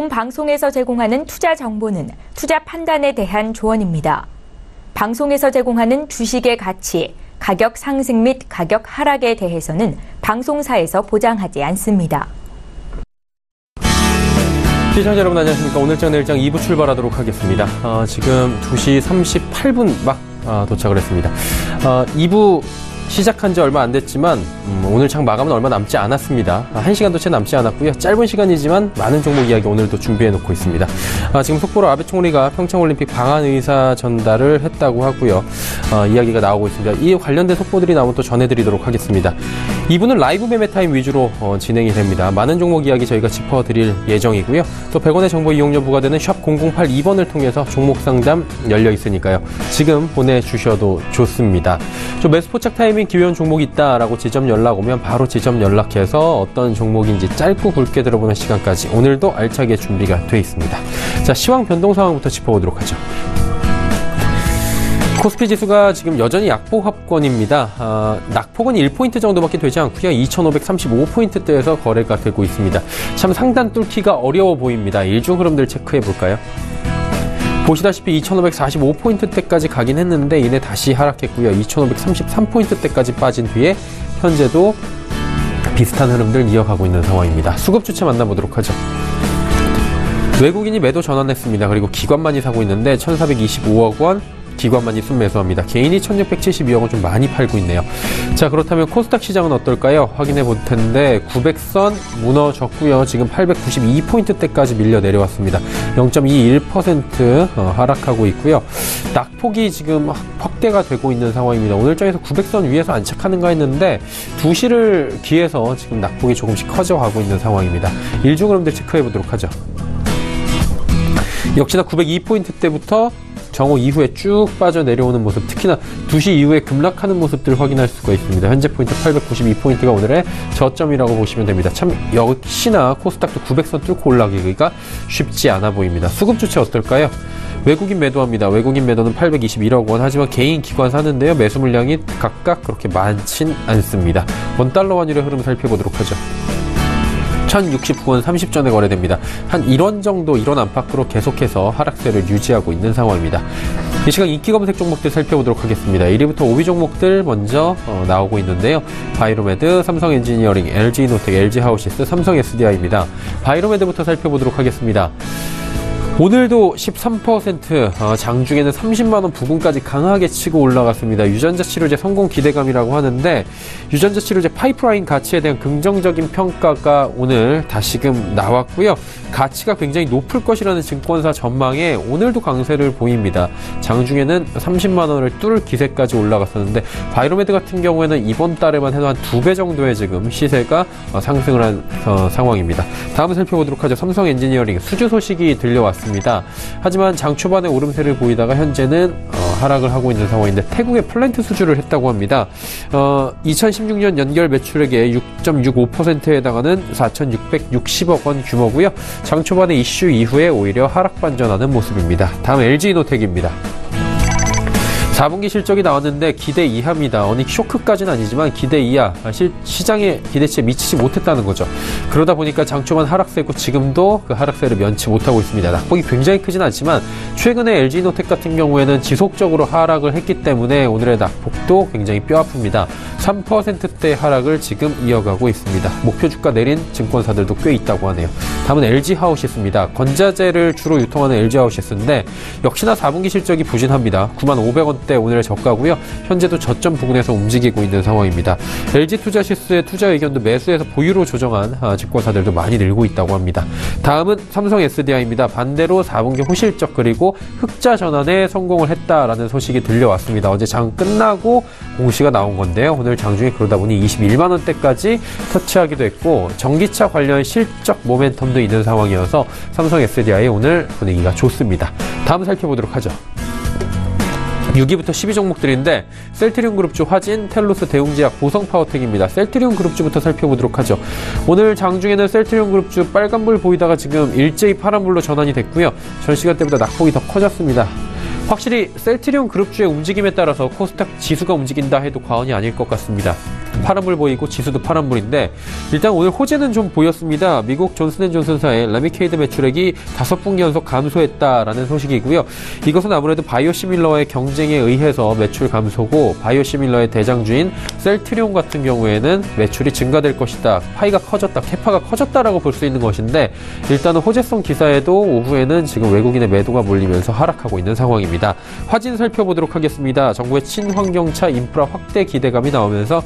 본 방송에서 제공하는 투자 정보는 투자 판단에 대한 조언입니다. 방송에서 제공하는 주식의 가치, 가격 상승 및 가격 하락에 대해서는 방송사에서 보장하지 않습니다. 시청자 여러분 안녕하십니까. 오늘장 내일장 2부 출발하도록 하겠습니다. 지금 2시 38분 막 도착을 했습니다. 2부 시작한 지 얼마 안 됐지만 오늘 장 마감은 얼마 남지 않았습니다. 1시간도 채 남지 않았고요. 짧은 시간이지만 많은 종목 이야기 오늘도 준비해놓고 있습니다. 지금 속보로 아베 총리가 평창올림픽 방한 의사 전달을 했다고 하고요. 이야기가 나오고 있습니다. 이에 관련된 속보들이 나오면 또 전해드리도록 하겠습니다. 2부는 라이브 매매 타임 위주로 진행이 됩니다. 많은 종목 이야기 저희가 짚어드릴 예정이고요. 또 100원의 정보 이용료 부과되는 샵 0082번을 통해서 종목 상담 열려 있으니까요. 지금 보내주셔도 좋습니다. 좀 매수 포착 타이밍 기회온 종목이 있다라고 지점 연락 오면 바로 지점 연락해서 어떤 종목인지 짧고 굵게 들어보는 시간까지 오늘도 알차게 준비가 돼 있습니다. 자, 시황 변동 상황부터 짚어보도록 하죠. 코스피 지수가 지금 여전히 약보합권입니다. 낙폭은 1포인트 정도밖에 되지 않고요. 2535포인트대에서 거래가 되고 있습니다. 참 상단 뚫기가 어려워 보입니다. 일중 흐름들 체크해 볼까요? 보시다시피 2545포인트대까지 가긴 했는데 이내 다시 하락했고요. 2533포인트대까지 빠진 뒤에 현재도 비슷한 흐름들 이어가고 있는 상황입니다. 수급 주체 만나보도록 하죠. 외국인이 매도 전환했습니다. 그리고 기관만이 사고 있는데 1425억 원, 기관만이 순매수합니다. 개인이 1672억 원 좀 많이 팔고 있네요. 자, 그렇다면 코스닥 시장은 어떨까요? 확인해 볼 텐데 900선 무너졌고요. 지금 892포인트대까지 밀려 내려왔습니다. 0.21% 하락하고 있고요. 낙폭이 지금 확대가 되고 있는 상황입니다. 오늘장에서 900선 위에서 안착하는가 했는데 2시를 기해서 지금 낙폭이 조금씩 커져가고 있는 상황입니다. 일중 흐름들 체크해 보도록 하죠. 역시나 902포인트대부터 정오 이후에 쭉 빠져 내려오는 모습, 특히나 2시 이후에 급락하는 모습들을 확인할 수가 있습니다. 현재 포인트 892포인트가 오늘의 저점이라고 보시면 됩니다. 참 역시나 코스닥도 900선 뚫고 올라가기가 쉽지 않아 보입니다. 수급 주체 어떨까요? 외국인 매도합니다. 외국인 매도는 821억 원. 하지만 개인 기관 사는데요. 매수 물량이 각각 그렇게 많진 않습니다. 원달러 환율의 흐름 살펴보도록 하죠. 1069원 30전에 거래됩니다. 한 1원 정도 1원 안팎으로 계속해서 하락세를 유지하고 있는 상황입니다. 이 시간 인기 검색 종목들 살펴보도록 하겠습니다. 1위부터 5위 종목들 먼저 나오고 있는데요. 바이로메드, 삼성엔지니어링, LG이노텍, LG하우시스, 삼성 SDI입니다. 바이로메드부터 살펴보도록 하겠습니다. 오늘도 13% 장중에는 30만원 부근까지 강하게 치고 올라갔습니다. 유전자 치료제 성공 기대감이라고 하는데 유전자 치료제 파이프라인 가치에 대한 긍정적인 평가가 오늘 다시금 나왔고요. 가치가 굉장히 높을 것이라는 증권사 전망에 오늘도 강세를 보입니다. 장중에는 30만원을 뚫을 기세까지 올라갔었는데 바이로메드 같은 경우에는 이번 달에만 해도 한 2배 정도의 지금 시세가 상승을 한 상황입니다. 다음은 살펴보도록 하죠. 삼성 엔지니어링 수주 소식이 들려왔습니다. 하지만 장 초반에 오름세를 보이다가 현재는 하락을 하고 있는 상황인데 태국에 플랜트 수주를 했다고 합니다. 2016년 연결 매출액의 6.65%에 해당하는 4,660억 원 규모고요. 장 초반에 이슈 이후에 오히려 하락 반전하는 모습입니다. 다음 LG이노텍입니다. 4분기 실적이 나왔는데 기대 이하입니다. 어느 쇼크까지는 아니지만 기대 이하, 시장의 기대치에 미치지 못했다는 거죠. 그러다 보니까 장초반 하락세고 지금도 그 하락세를 면치 못하고 있습니다. 낙폭이 굉장히 크진 않지만 최근에 LG이노텍 같은 경우에는 지속적으로 하락을 했기 때문에 오늘의 낙폭도 굉장히 뼈아픕니다. 3%대 하락을 지금 이어가고 있습니다. 목표 주가 내린 증권사들도 꽤 있다고 하네요. 다음은 LG하우시스입니다. 건자재를 주로 유통하는 LG하우시스인데 역시나 4분기 실적이 부진합니다. 95,500원대 오늘의 저가고요. 현재도 저점 부근에서 움직이고 있는 상황입니다. LG투자시스의 투자 의견도 매수해서 보유로 조정한 증권사들도 많이 늘고 있다고 합니다. 다음은 삼성 SDI입니다. 반대로 4분기 호실적 그리고 흑자 전환에 성공을 했다라는 소식이 들려왔습니다. 어제 장 끝나고 공시가 나온 건데요. 오늘 장중에 그러다 보니 21만원대까지 터치하기도 했고 전기차 관련 실적 모멘텀도 있는 상황이어서 삼성 SDI 오늘 분위기가 좋습니다. 다음 살펴보도록 하죠. 6위부터 10위 종목들인데 셀트리온 그룹주 화진, 텔로스, 대웅제약, 보성파워텍입니다. 셀트리온 그룹주부터 살펴보도록 하죠. 오늘 장중에는 셀트리온 그룹주 빨간불 보이다가 지금 일제히 파란불로 전환이 됐고요. 전 시간대보다 낙폭이 더 커졌습니다. 확실히 셀트리온 그룹주의 움직임에 따라서 코스닥 지수가 움직인다 해도 과언이 아닐 것 같습니다. 파란불 보이고 지수도 파란불인데 일단 오늘 호재는 좀 보였습니다. 미국 존슨앤존슨사의 레미케이드 매출액이 5분기 연속 감소했다라는 소식이고요. 이것은 아무래도 바이오시밀러의 경쟁에 의해서 매출 감소고 바이오시밀러의 대장주인 셀트리온 같은 경우에는 매출이 증가될 것이다. 파이가 커졌다. 캐파가 커졌다라고 볼 수 있는 것인데 일단은 호재성 기사에도 오후에는 지금 외국인의 매도가 몰리면서 하락하고 있는 상황입니다. 화진 살펴보도록 하겠습니다. 정부의 친환경차 인프라 확대 기대감이 나오면서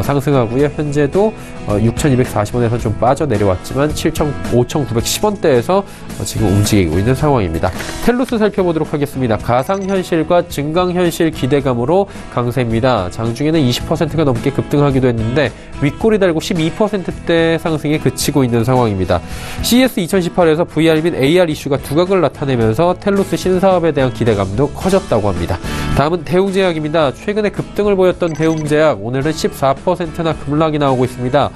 상승하고요. 현재도 6,240원에서 좀 빠져 내려왔지만 5,910원대에서 지금 움직이고 있는 상황입니다. 텔루스 살펴보도록 하겠습니다. 가상현실과 증강현실 기대감으로 강세입니다. 장중에는 20%가 넘게 급등하기도 했는데 윗골이 달고 12%대 상승에 그치고 있는 상황입니다. CES 2018에서 VR 및 AR 이슈가 두각을 나타내면서 텔루스 신사업에 대한 기대감도 커졌다고 합니다. 다음은 대웅제약입니다. 최근에 급등을 보였던 대웅제약 오늘은 14%나 급락이 나오고 있습니다.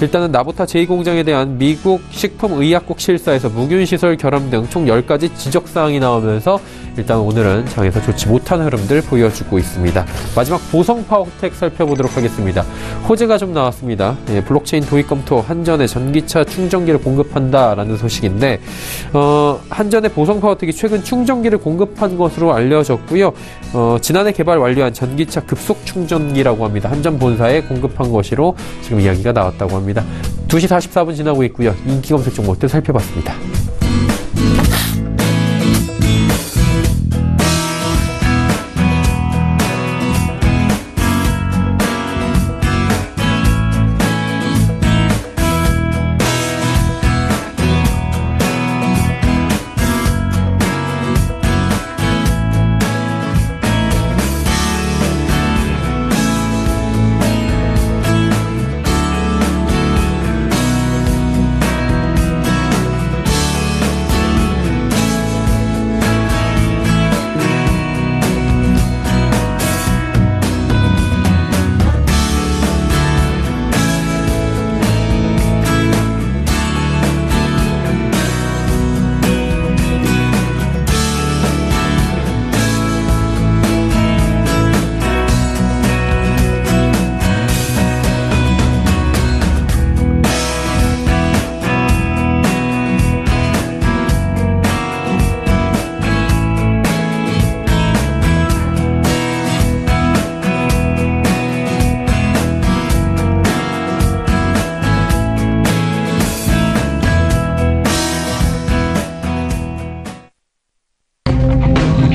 일단은 나보타 제2공장에 대한 미국 식품의약국 실사에서 무균시설 결함 등 총 10가지 지적사항이 나오면서 일단 오늘은 장에서 좋지 못한 흐름들 보여주고 있습니다. 마지막 보성파워텍 살펴보도록 하겠습니다. 호재가 좀 나왔습니다. 블록체인 도입 검토 한전에 전기차 충전기를 공급한다라는 소식인데 한전의 보성파워텍이 최근 충전기를 공급한 것으로 알려졌고요. 지난해 개발 완료한 전기차 급속 충전기라고 합니다. 한전 본사에 공급한 것으로 지금 이야기가 나왔다고 합니다. 2시 44분 지나고 있고요. 인기 검색 종목들 살펴봤습니다.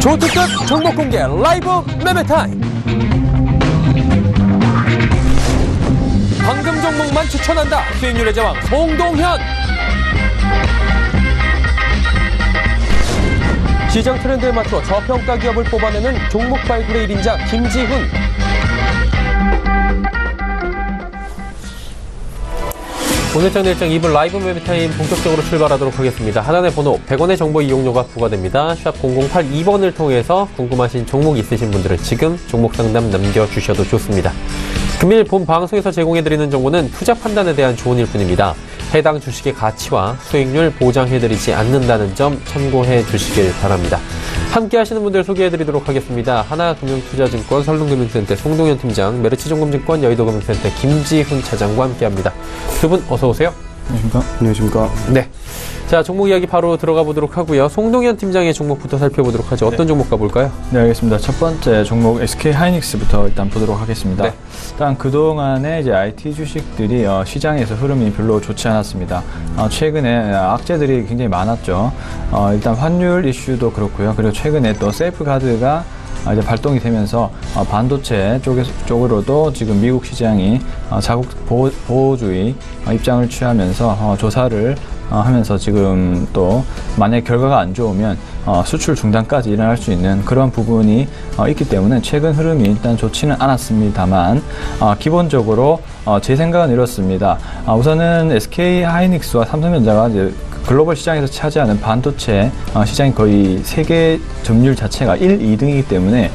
초특급 종목 공개 라이브 매매타임. 방금 종목만 추천한다. 수익률의 제왕 송동현. 시장 트렌드에 맞춰 저평가 기업을 뽑아내는 종목 발굴의 1인자 김지훈. 오늘장 내일장 2부 라이브 매매타임 본격적으로 출발하도록 하겠습니다. 하단의 번호 100원의 정보 이용료가 부과됩니다. 샵 0082번을 통해서 궁금하신 종목 있으신 분들은 지금 종목 상담 남겨주셔도 좋습니다. 금일 본 방송에서 제공해드리는 정보는 투자 판단에 대한 조언일 뿐입니다. 해당 주식의 가치와 수익률 보장해드리지 않는다는 점 참고해 주시길 바랍니다. 함께 하시는 분들 소개해드리도록 하겠습니다. 하나금융투자증권 설릉금융센터 송동현 팀장, 메르츠종금증권 여의도금융센터 김지훈 차장과 함께합니다. 두 분 어서 오세요. 안녕하십니까? 안녕하십니까? 네. 자, 종목 이야기 바로 들어가 보도록 하고요. 송동현 팀장의 종목부터 살펴보도록 하죠. 어떤 종목 가볼까요? 네, 알겠습니다. 첫 번째 종목 SK하이닉스부터 일단 보도록 하겠습니다. 네. 일단 그동안에 이제 IT 주식들이 시장에서 흐름이 별로 좋지 않았습니다. 최근에 악재들이 굉장히 많았죠. 일단 환율 이슈도 그렇고요. 그리고 최근에 또 세이프가드가 이제 발동이 되면서 반도체 쪽으로도 지금 미국 시장이 자국 보호주의 입장을 취하면서 조사를 하면서 지금 또 만약 결과가 안 좋으면 수출 중단까지 일어날 수 있는 그런 부분이 있기 때문에 최근 흐름이 일단 좋지는 않았습니다만 기본적으로 제 생각은 이렇습니다. 우선은 SK하이닉스와 삼성전자가 이제 글로벌 시장에서 차지하는 반도체 시장이 거의 세계 점유율 자체가 1, 2등이기 때문에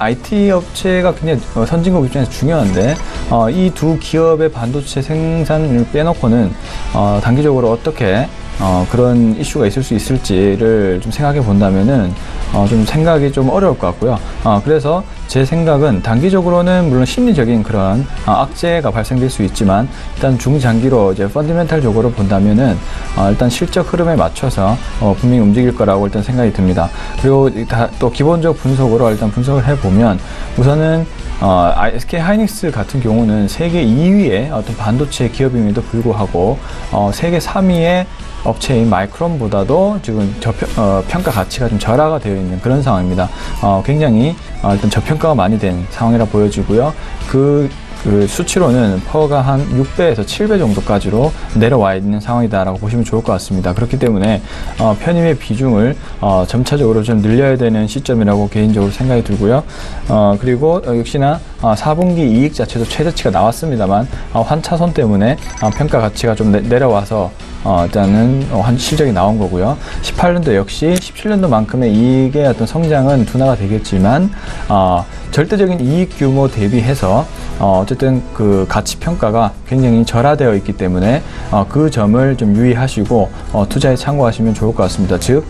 IT 업체가 굉장히 선진국 입장에서 중요한데 이 두 기업의 반도체 생산을 빼놓고는 단기적으로 어떻게 그런 이슈가 있을 수 있을지를 좀 생각해 본다면은 좀 생각이 좀 어려울 것 같고요. 그래서 제 생각은 단기적으로는 물론 심리적인 그런 악재가 발생될 수 있지만 일단 중장기로 이제 펀더멘탈적으로 본다면은 일단 실적 흐름에 맞춰서 분명히 움직일 거라고 일단 생각이 듭니다. 그리고 또 기본적 분석으로 일단 분석을 해보면 우선은 SK 하이닉스 같은 경우는 세계 2위의 어떤 반도체 기업임에도 불구하고 세계 3위의 업체인 마이크론보다도 지금 평가 가치가 좀 절하가 되어 있는 그런 상황입니다. 굉장히 일단 저평가가 많이 된 상황이라 보여지고요. 그 수치로는 퍼가 한 6배에서 7배 정도까지로 내려와 있는 상황이다라고 보시면 좋을 것 같습니다. 그렇기 때문에 편입의 비중을 점차적으로 좀 늘려야 되는 시점이라고 개인적으로 생각이 들고요. 그리고 역시나 4분기 이익 자체도 최저치가 나왔습니다만 환차손 때문에 평가 가치가 좀 내려와서 일단은 실적이 나온 거고요. 18년도 역시 17년도만큼의 이익의 어떤 성장은 둔화가 되겠지만 절대적인 이익 규모 대비해서 어쨌든 그 가치 평가가 굉장히 절하되어 있기 때문에 그 점을 좀 유의하시고 투자에 참고하시면 좋을 것 같습니다. 즉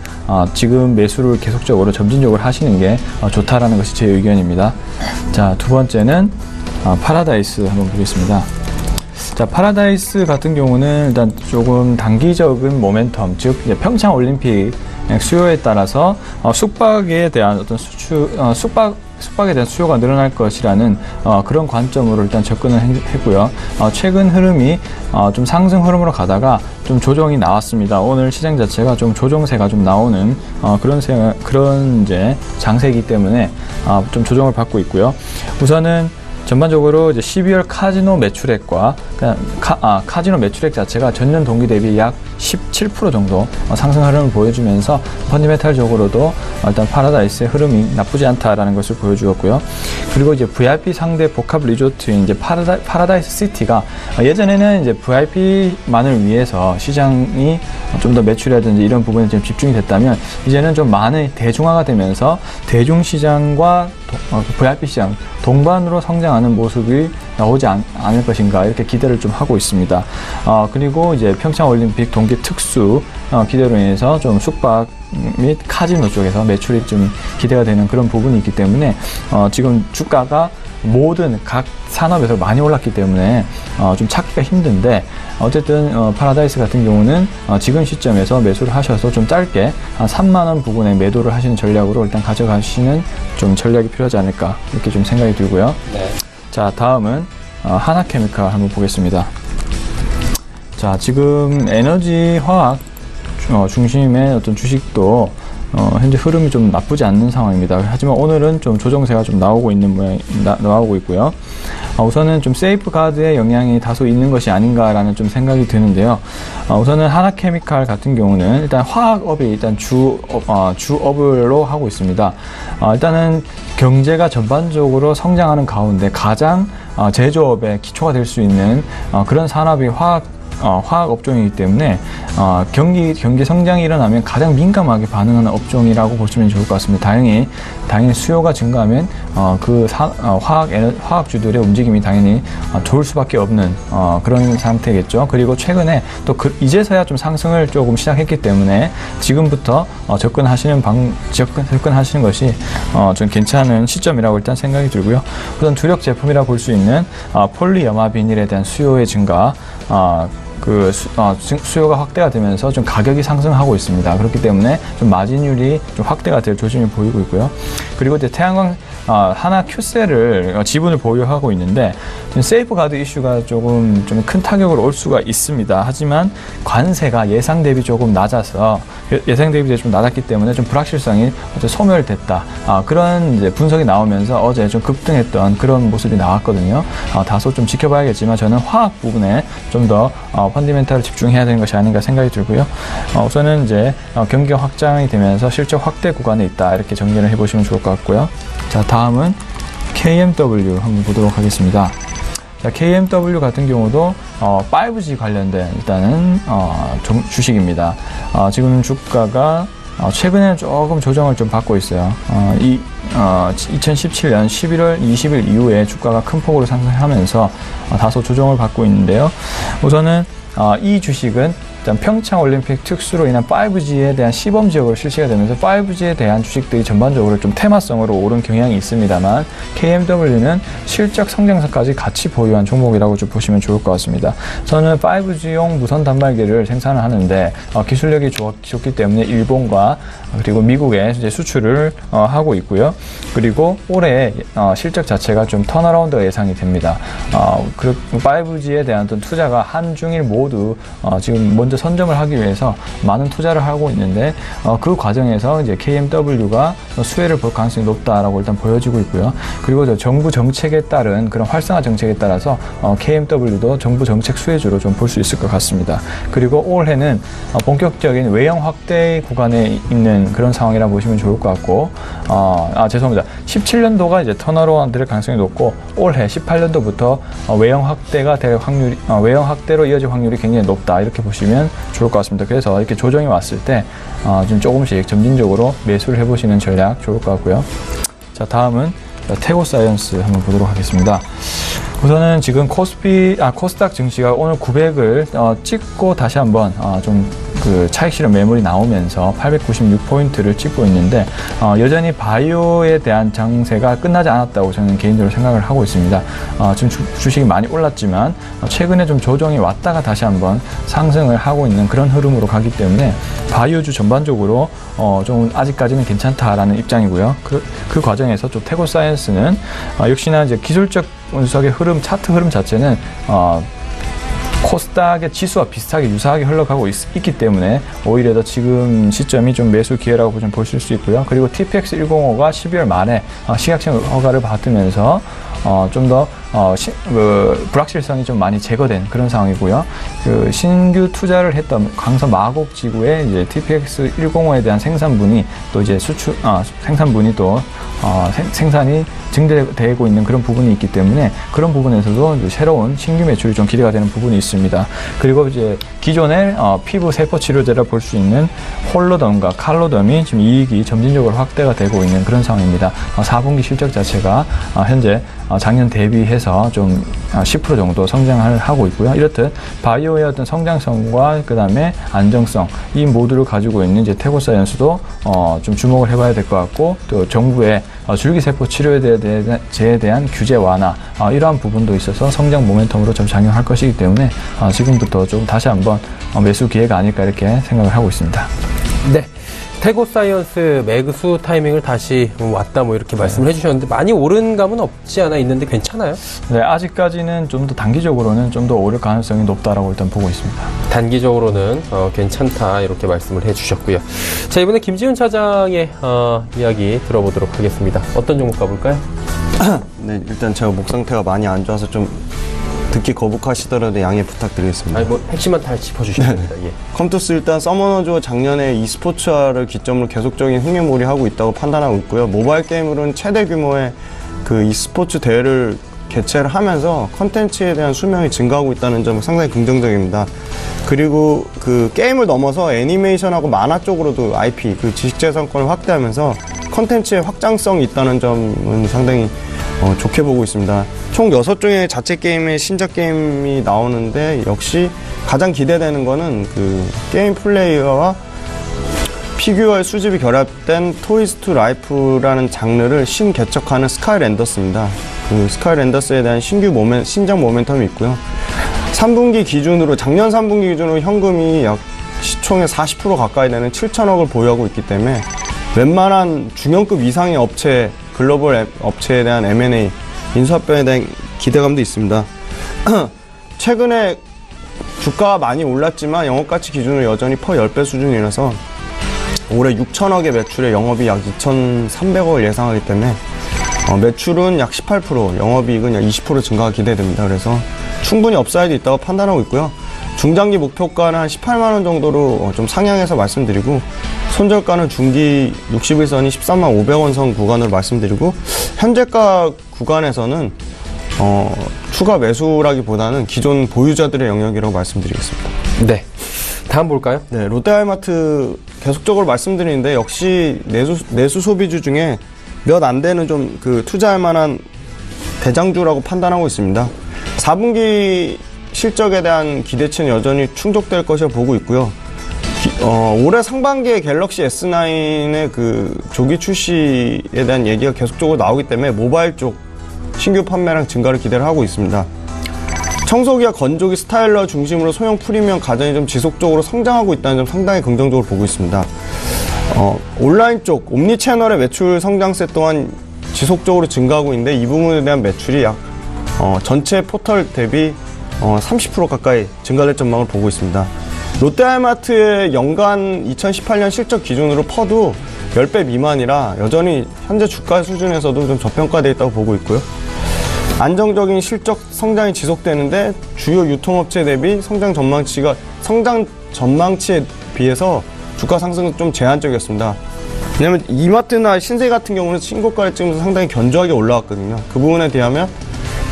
지금 매수를 계속적으로 점진적으로 하시는 게 좋다라는 것이 제 의견입니다. 자, 두 번째는 파라다이스 한번 보겠습니다. 자, 파라다이스 같은 경우는 일단 조금 단기적인 모멘텀, 즉 이제 평창 올림픽 수요에 따라서 숙박에 대한 어떤 숙박에 대한 수요가 늘어날 것이라는 그런 관점으로 일단 접근을 했고요. 최근 흐름이 좀 상승 흐름으로 가다가 좀 조정이 나왔습니다. 오늘 시장 자체가 좀 조정세가 좀 나오는 그런 이제 장세이기 때문에 좀 조정을 받고 있고요. 우선은 전반적으로 이제 12월 카지노 매출액과 카지노 매출액 자체가 전년 동기 대비 약 17% 정도 상승 흐름을 보여주면서 펀더멘탈적으로도 일단 파라다이스의 흐름이 나쁘지 않다라는 것을 보여주었고요. 그리고 이제 VIP 상대 복합 리조트인 이제 파라다이스 시티가 예전에는 이제 VIP만을 위해서 시장이 좀 더 매출이라든지 이런 부분에 좀 집중이 됐다면 이제는 좀 많이 대중화가 되면서 대중시장과 VIP 시장 동반으로 성장하는 모습이 나오지 않을 것인가 이렇게 기대를 좀 하고 있습니다. 그리고 이제 평창 올림픽 동계 특수 기대로 인해서 좀 숙박 및 카지노 쪽에서 매출이 좀 기대가 되는 그런 부분이 있기 때문에 지금 주가가 모든 각 산업에서 많이 올랐기 때문에 좀 찾기가 힘든데 어쨌든 파라다이스 같은 경우는 지금 시점에서 매수를 하셔서 좀 짧게 한 3만원 부근에 매도를 하시는 전략으로 일단 가져가시는 좀 전략이 필요하지 않을까 이렇게 좀 생각이 들고요. 네. 자, 다음은 하나케미칼 한번 보겠습니다. 자, 지금 에너지 화학 중심의 어떤 주식도 현재 흐름이 좀 나쁘지 않는 상황입니다. 하지만 오늘은 좀 조정세가 좀 나오고 있고요. 우선은 좀 세이프 가드의 영향이 다소 있는 것이 아닌가라는 좀 생각이 드는데요. 우선은 하나케미칼 같은 경우는 일단 화학업이 일단 주업으로 하고 있습니다. 일단은 경제가 전반적으로 성장하는 가운데 가장 제조업의 기초가 될 수 있는 그런 산업이 화학 업종이기 때문에 경기 성장이 일어나면 가장 민감하게 반응하는 업종이라고 보시면 좋을 것 같습니다. 당연히 수요가 증가하면 화학주들의 움직임이 당연히 좋을 수밖에 없는 그런 상태겠죠. 그리고 최근에 또 이제서야 좀 상승을 조금 시작했기 때문에 지금부터 접근하시는 것이 좀 괜찮은 시점이라고 일단 생각이 들고요. 우선 주력 제품이라 볼 수 있는 폴리염화 비닐에 대한 수요의 증가, 수요가 확대가 되면서 좀 가격이 상승하고 있습니다. 그렇기 때문에 좀 마진율이 좀 확대가 될 조짐이 보이고 있고요. 그리고 이제 태양광 하나 큐셀을 지분을 보유하고 있는데 지금 세이프가드 이슈가 조금 좀 큰 타격을 올 수가 있습니다. 하지만 관세가 예상 대비 조금 낮아서 예상 대비 좀 낮았기 때문에 좀 불확실성이 소멸됐다. 그런 이제 분석이 나오면서 어제 좀 급등했던 그런 모습이 나왔거든요. 다소 좀 지켜봐야겠지만 저는 화학 부분에 좀 더 펀더멘탈을 집중해야 되는 것이 아닌가 생각이 들고요. 우선은 이제 경기가 확장이 되면서 실적 확대 구간에 있다 이렇게 정리를 해보시면 좋을 것 같고요. 자, 다음은 KMW 한번 보도록 하겠습니다. 자, KMW 같은 경우도 5G 관련된 일단은 주식입니다. 지금 주가가 최근에 조금 조정을 좀 받고 있어요. 2017년 11월 20일 이후에 주가가 큰 폭으로 상승하면서 다소 조정을 받고 있는데요. 우선은 이 주식은 일단 평창 올림픽 특수로 인한 5G에 대한 시범 지역으로 실시가 되면서 5G에 대한 주식들이 전반적으로 좀 테마성으로 오른 경향이 있습니다만 KMW는 실적 성장성까지 같이 보유한 종목이라고 좀 보시면 좋을 것 같습니다. 저는 5G용 무선 단말기를 생산을 하는데 기술력이 좋기 때문에 일본과 그리고 미국에 이제 수출을 하고 있고요. 그리고 올해 실적 자체가 좀 턴어라운드가 예상이 됩니다. 5G에 대한 어떤 투자가 한중일 모두 지금 먼저 선점을 하기 위해서 많은 투자를 하고 있는데 그 과정에서 이제 KMW가 수혜를 볼 가능성이 높다라고 일단 보여지고 있고요. 그리고 저 정부 정책에 따른 그런 활성화 정책에 따라서 KMW도 정부 정책 수혜주로 좀 볼 수 있을 것 같습니다. 그리고 올해는 본격적인 외형 확대 구간에 있는 그런 상황이라 보시면 좋을 것 같고, 죄송합니다. 17년도가 이제 턴어라운드 될 가능성이 높고 올해 18년도부터 외형 확대가 될 확률이 외형 확대로 이어질 확률이 굉장히 높다 이렇게 보시면 좋을 것 같습니다. 그래서 이렇게 조정이 왔을 때 좀 조금씩 점진적으로 매수를 해보시는 전략 좋을 것 같고요. 자, 다음은 태고사이언스 한번 보도록 하겠습니다. 우선은 지금 코스닥 증시가 오늘 900을 찍고 다시 한번 좀 그 차익 실현 매물이 나오면서 896포인트를 찍고 있는데 여전히 바이오에 대한 장세가 끝나지 않았다고 저는 개인적으로 생각을 하고 있습니다. 지금 주식이 많이 올랐지만 최근에 좀 조정이 왔다가 다시 한번 상승을 하고 있는 그런 흐름으로 가기 때문에 바이오주 전반적으로 좀 아직까지는 괜찮다라는 입장이고요. 그 과정에서 좀 태고사이언스는 역시나 이제 기술적 분석의 흐름, 차트 흐름 자체는 코스닥의 지수와 비슷하게 유사하게 흘러가고 있기 때문에 오히려 더 지금 시점이 좀 매수 기회라고 좀 보실 수 있고요. 그리고 TPX105가 12월 말에 시각시험 허가를 받으면서 좀 더 불확실성이 좀 많이 제거된 그런 상황이고요. 그 신규 투자를 했던 강서 마곡지구에 이제 TPX105에 대한 생산분이 또 이제 생산분이 또 생산이 증대되고 있는 그런 부분이 있기 때문에 그런 부분에서도 이제 새로운 신규 매출이 좀 기대가 되는 부분이 있습니다. 그리고 이제 기존의 피부 세포 치료제라 볼 수 있는 홀로덤과 칼로덤이 지금 이익이 점진적으로 확대가 되고 있는 그런 상황입니다. 4분기 실적 자체가 현재 작년 대비해서 좀 10% 정도 성장을 하고 있고요. 이렇듯 바이오의 어떤 성장성과 그 다음에 안정성 이 모두를 가지고 있는 이제 태고사이언스도 좀 주목을 해봐야 될 것 같고 또 정부의 줄기세포 치료제에 대한 규제 완화 이러한 부분도 있어서 성장 모멘텀으로 좀 작용할 것이기 때문에 지금부터 좀 다시 한번 매수 기회가 아닐까 이렇게 생각을 하고 있습니다. 네. 태고사이언스 매수 타이밍을 다시 왔다 뭐 이렇게 말씀을 해주셨는데 많이 오른 감은 없지 않아 있는데 괜찮아요? 네, 아직까지는 좀 더 단기적으로는 좀 더 오를 가능성이 높다라고 일단 보고 있습니다. 단기적으로는 괜찮다 이렇게 말씀을 해주셨고요. 자, 이번에 김지훈 차장의 이야기 들어보도록 하겠습니다. 어떤 종목 가볼까요? 네, 일단 제가 목 상태가 많이 안 좋아서 좀 듣기 거북하시더라도 양해 부탁드리겠습니다. 아니, 뭐 핵심만 다 짚어주시면 됩니다. 예. 컴투스 일단 서머너즈가 작년에 e스포츠화를 기점으로 계속적인 흥미몰이하고 있다고 판단하고 있고요. 모바일 게임으로는 최대 규모의 그 e스포츠 대회를 개최를 하면서 컨텐츠에 대한 수명이 증가하고 있다는 점은 상당히 긍정적입니다. 그리고 그 게임을 넘어서 애니메이션하고 만화 쪽으로도 IP, 그 지식재산권을 확대하면서 컨텐츠의 확장성이 있다는 점은 상당히 좋게 보고 있습니다. 총 6종의 자체 게임의 신작 게임이 나오는데 역시 가장 기대되는 거는 그 게임 플레이어와 피규어의 수집이 결합된 토이즈 투 라이프라는 장르를 신개척하는 스카이랜더스입니다. 그 스카이랜더스에 대한 신작 모멘텀이 있고요. 3분기 기준으로 작년 3분기 기준으로 현금이 약 시총의 40% 가까이 되는 7천억을 보유하고 있기 때문에 웬만한 중형급 이상의 업체, 글로벌 업체에 대한 M&A, 인수합병에 대한 기대감도 있습니다. 최근에 주가가 많이 올랐지만 영업가치 기준으로 여전히 퍼 10배 수준이라서 올해 6천억의 매출에 영업이 약 2,300억을 예상하기 때문에 매출은 약 18%, 영업이익은 약 20% 증가가 기대됩니다. 그래서 충분히 업사이드 있다고 판단하고 있고요. 중장기 목표가는 한 18만 원 정도로 좀 상향해서 말씀드리고 손절가는 중기 60일선이 13만 500원 선 구간으로 말씀드리고 현재가 구간에서는 추가 매수라기보다는 기존 보유자들의 영역이라고 말씀드리겠습니다. 네. 다음 볼까요? 네, 롯데하이마트 계속적으로 말씀드리는데 역시 내수 소비주 중에 몇 안 되는 좀 그 투자할 만한 대장주라고 판단하고 있습니다. 4분기 실적에 대한 기대치는 여전히 충족될 것이라 보고 있고요. 올해 상반기에 갤럭시 S9의 그 조기 출시에 대한 얘기가 계속적으로 나오기 때문에 모바일 쪽 신규 판매량 증가를 기대를 하고 있습니다. 청소기와 건조기 스타일러 중심으로 소형 프리미엄 가전이 좀 지속적으로 성장하고 있다는 점 상당히 긍정적으로 보고 있습니다. 온라인 쪽 옴니 채널의 매출 성장세 또한 지속적으로 증가하고 있는데 이 부분에 대한 매출이 약 전체 포털 대비 30% 가까이 증가될 전망을 보고 있습니다. 롯데하이마트의 연간 2018년 실적 기준으로 퍼도 10배 미만이라 여전히 현재 주가 수준에서도 좀 저평가되어 있다고 보고 있고요. 안정적인 실적 성장이 지속되는데 주요 유통업체 대비 성장 전망치에 비해서 주가 상승은 좀 제한적이었습니다. 왜냐면 이마트나 신세계 같은 경우는 신고가를 찍으면서 상당히 견조하게 올라왔거든요. 그 부분에 비하면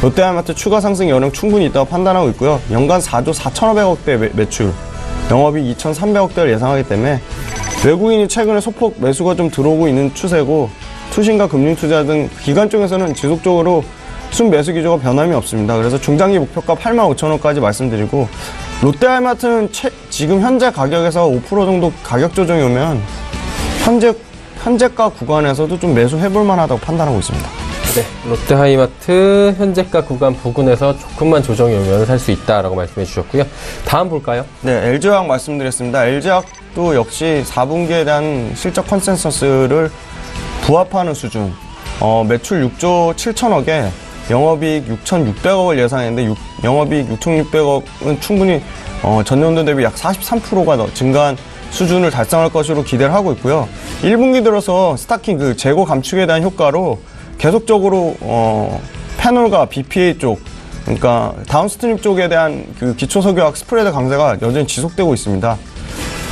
롯데하이마트 추가 상승 여력 충분히 있다고 판단하고 있고요. 연간 4조 4,500억대 매출, 영업이익 2,300억대를 예상하기 때문에 외국인이 최근에 소폭 매수가 좀 들어오고 있는 추세고 투신과 금융투자 등 기관 쪽에서는 지속적으로 순매수 기조가 변함이 없습니다. 그래서 중장기 목표가 85,000원까지 말씀드리고 롯데하이마트는 지금 현재 가격에서 5% 정도 가격 조정이 오면 현재가 구간에서도 좀 매수해볼 만하다고 판단하고 있습니다. 네, 롯데하이마트 현재가 구간 부근에서 조금만 조정이 오면 살 수 있다라고 말씀해 주셨고요. 다음 볼까요? 네, LG화학 말씀드렸습니다. LG화학도 역시 4분기에 대한 실적 컨센서스를 부합하는 수준, 매출 6조 7천억에 영업이익 6,600억을 예상했는데 영업이익 6,600억은 충분히 전년도 대비 약 43%가 증가한 수준을 달성할 것으로 기대를 하고 있고요. 1분기 들어서 스타킹 그 재고 감축에 대한 효과로 계속적으로 패널과 BPA 쪽, 그러니까 다운스트림 쪽에 대한 그 기초석유화학 스프레드 강세가 여전히 지속되고 있습니다.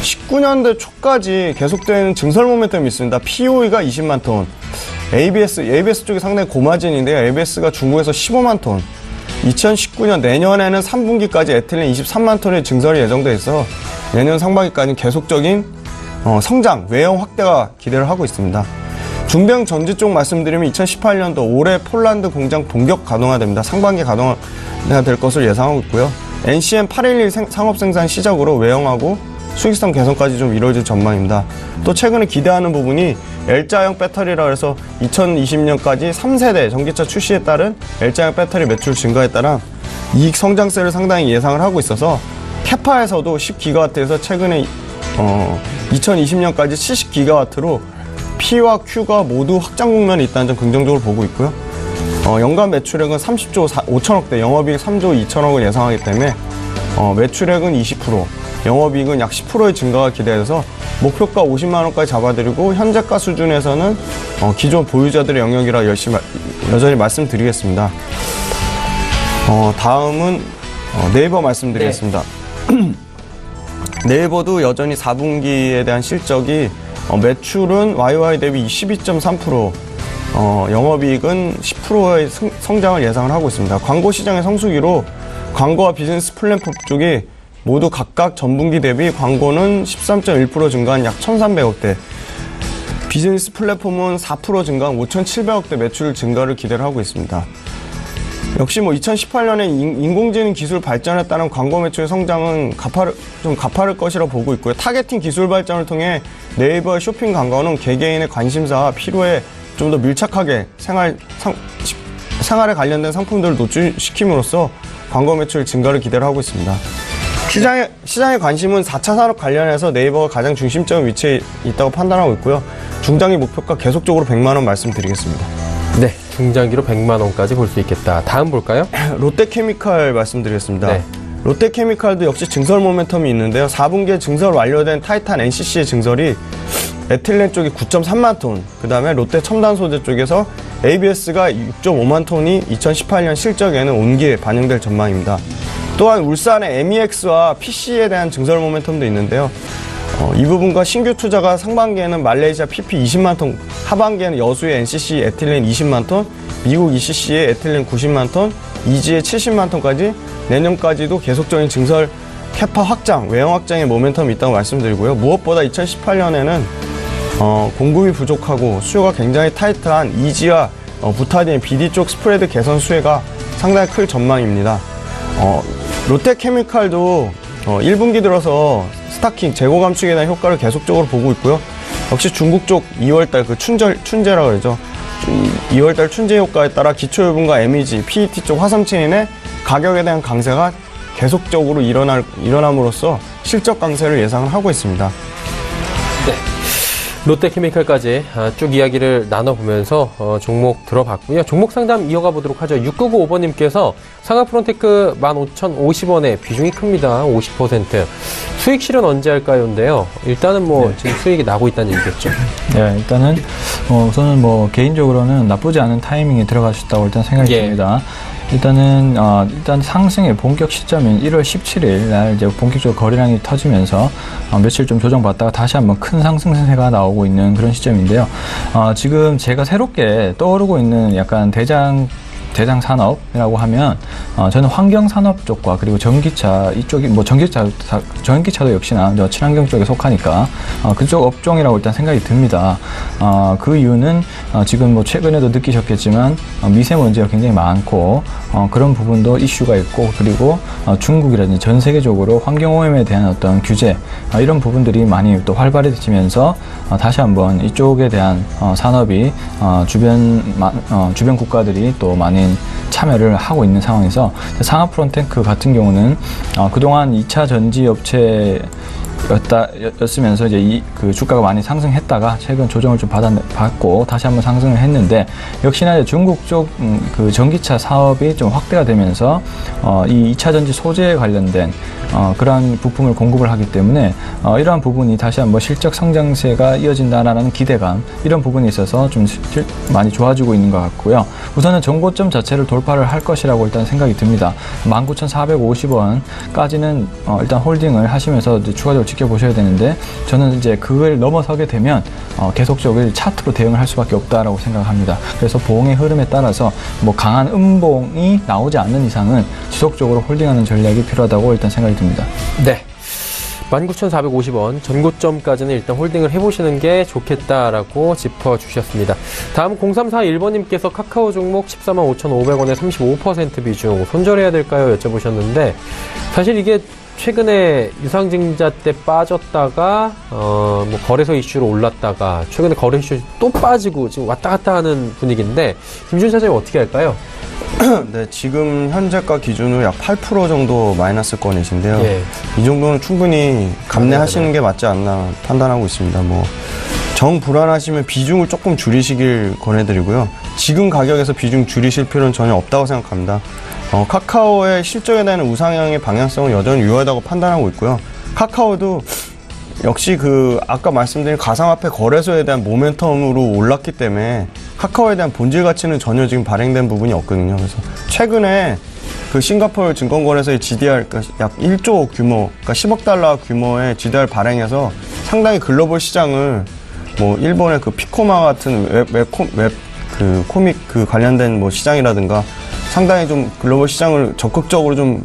19년대 초까지 계속되는 증설 모멘텀이 있습니다. POE가 20만 톤, ABS 쪽이 상당히 고마진인데요. ABS가 중국에서 15만 톤, 2019년 내년에는 3분기까지 에틸렌 23만 톤의 증설이 예정돼 있어 내년 상반기까지 계속적인 성장, 외형 확대가 기대를 하고 있습니다. 중대형 전지 쪽 말씀드리면 2018년도 올해 폴란드 공장 본격 가동화됩니다. 상반기 가동화 될 것을 예상하고 있고요. NCM 811 상업 생산 시작으로 외형하고 수익성 개선까지 좀 이루어질 전망입니다. 또 최근에 기대하는 부분이 L자형 배터리라 해서 2020년까지 3세대 전기차 출시에 따른 L자형 배터리 매출 증가에 따라 이익 성장세를 상당히 예상을 하고 있어서 캐파에서도 10기가와트에서 최근에 2020년까지 70기가와트로 P와 Q가 모두 확장 국면에 있다는 점 긍정적으로 보고 있고요. 연간 매출액은 30조 5천억대, 영업이익 3조 2천억을 예상하기 때문에 매출액은 20%, 영업이익은 약 10%의 증가가 기대돼서 목표가 50만 원까지 잡아드리고 현재가 수준에서는 기존 보유자들의 영역이라 여전히 말씀드리겠습니다. 다음은 네이버 말씀드리겠습니다. 네. 네이버도 여전히 4분기에 대한 실적이 매출은 YOY 대비 12.3%, 영업이익은 10%의 성장을 예상을 하고 있습니다. 광고 시장의 성수기로 광고와 비즈니스 플랫폼 쪽이 모두 각각 전분기 대비 광고는 13.1% 증가한 약 1,300억대, 비즈니스 플랫폼은 4% 증가한 5,700억대 매출 증가를 기대를 하고 있습니다. 역시 2018년에 인공지능 기술 발전에 따른 광고 매출의 성장은 가파를 것이라 보고 있고요. 타겟팅 기술 발전을 통해 네이버의 쇼핑 광고는 개개인의 관심사와 필요에 좀 더 밀착하게 생활에 관련된 상품들을 노출시킴으로써 광고 매출 증가를 기대를 하고 있습니다. 시장의 관심은 4차 산업 관련해서 네이버가 가장 중심적 위치에 있다고 판단하고 있고요. 중장기 목표가 계속적으로 100만 원 말씀드리겠습니다. 네, 중장기로 100만 원까지 볼 수 있겠다. 다음 볼까요? 롯데케미칼 말씀드리겠습니다. 네. 롯데케미칼도 역시 증설 모멘텀이 있는데요. 4분기에 증설 완료된 타이탄 NCC의 증설이 에틸렌 쪽이 9.3만 톤, 그 다음에 롯데 첨단소재 쪽에서 ABS가 6.5만 톤이 2018년 실적에는 온기에 반영될 전망입니다. 또한 울산의 MEX와 PC에 대한 증설 모멘텀도 있는데요. 이 부분과 신규 투자가 상반기에는 말레이시아 PP 20만 톤, 하반기에는 여수의 NCC 에틸렌 20만 톤, 미국 ECC의 에틸렌 90만 톤, 이지의 70만 톤까지 내년까지도 계속적인 증설 캐파 확장, 외형 확장의 모멘텀이 있다고 말씀드리고요. 무엇보다 2018년에는 공급이 부족하고 수요가 굉장히 타이트한 이지와 부타딘 BD 쪽 스프레드 개선 수혜가 상당히 클 전망입니다. 롯데케미칼도 1분기 들어서 스타킹 재고 감축에 대한 효과를 계속적으로 보고 있고요. 역시 중국 쪽 2월달 그 춘제라 그러죠. 2월달 춘제 효과에 따라 기초유분과 MEG, PET 쪽 화성친인의 가격에 대한 강세가 계속적으로 일어남으로써 실적 강세를 예상을 하고 있습니다. 네. 롯데케미칼까지 쭉 이야기를 나눠보면서 종목 들어봤고요. 종목 상담 이어가 보도록 하죠. 6995번님께서 상하프론테크 15,050원에 비중이 큽니다. 50%. 수익 실현 언제 할까요?인데요. 일단은 뭐 지금 수익이 나고 있다는 얘기겠죠. 네, 일단은 우선은 뭐 개인적으로는 나쁘지 않은 타이밍에 들어가셨다고 일단 생각이 듭니다. 일단 상승의 본격 시점인 1월 17일 날 이제 본격적으로 거래량이 터지면서 며칠 좀 조정받다가 다시 한번 큰 상승세가 나오고 있는 그런 시점인데요. 지금 제가 새롭게 떠오르고 있는 약간 대장 산업이라고 하면 저는 환경 산업 쪽과 그리고 전기차 이쪽이 뭐 전기차도 역시나 친환경 쪽에 속하니까 그쪽 업종이라고 일단 생각이 듭니다. 그 이유는 지금 뭐 최근에도 느끼셨겠지만 미세먼지가 굉장히 많고 그런 부분도 이슈가 있고 그리고 중국이라든지 전 세계적으로 환경 오염에 대한 어떤 규제 이런 부분들이 많이 또 활발해지면서 다시 한번 이쪽에 대한 산업이 주변 국가들이 또 많이 참여를 하고 있는 상황에서 상하프론테크 같은 경우는 그동안 2차 전지 업체였으면서 이제 그 주가가 많이 상승했다가 최근 조정을 좀 받고 다시 한번 상승을 했는데 역시나 이제 중국 쪽 그 전기차 사업이 좀 확대가 되면서 이 2차 전지 소재에 관련된 그러한 부품을 공급을 하기 때문에 이러한 부분이 다시 한번 실적 성장세가 이어진다라는 기대감 이런 부분이 있어서 좀 많이 좋아지고 있는 것 같고요. 우선은 정고점 자체를 돌파를 할 것이라고 일단 생각이 듭니다. 19,450원까지는 일단 홀딩을 하시면서 이제 추가적으로 지켜보셔야 되는데 저는 이제 그걸 넘어서게 되면 계속적으로 차트로 대응을 할 수밖에 없다라고 생각합니다. 그래서 보행의 흐름에 따라서 뭐 강한 음봉이 나오지 않는 이상은 지속적으로 홀딩하는 전략이 필요하다고 일단 생각이 듭니다. 네. 19,450원 전고점까지는 일단 홀딩을 해보시는 게 좋겠다라고 짚어주셨습니다. 다음 0341번님께서 카카오 종목 145,500원에 35% 비중 손절해야 될까요? 여쭤보셨는데 사실 이게 최근에 유상증자 때 빠졌다가 뭐 거래소 이슈로 올랐다가 최근에 거래 이슈 또 빠지고 지금 왔다 갔다 하는 분위기인데 김준 차장님 어떻게 할까요? 네, 지금 현재가 기준으로 약 8% 정도 마이너스권이신데요. 이 정도는 충분히 감내하시는 게 맞지 않나 판단하고 있습니다. 뭐 정 불안하시면 비중을 조금 줄이시길 권해드리고요. 지금 가격에서 비중 줄이실 필요는 전혀 없다고 생각합니다. 카카오의 실적에 대한 우상향의 방향성은 여전히 유효하다고 판단하고 있고요. 카카오도 역시 그 아까 말씀드린 가상화폐 거래소에 대한 모멘텀으로 올랐기 때문에 카카오에 대한 본질 가치는 전혀 지금 발행된 부분이 없거든요. 그래서 최근에 그 싱가포르 증권거래소의 GDR 약 1조 규모, 그러니까 10억 달러 규모의 GDR 발행해서 상당히 글로벌 시장을 뭐 일본의 그 피코마 같은 웹 코믹 그 관련된 뭐 시장이라든가 상당히 좀 글로벌 시장을 적극적으로 좀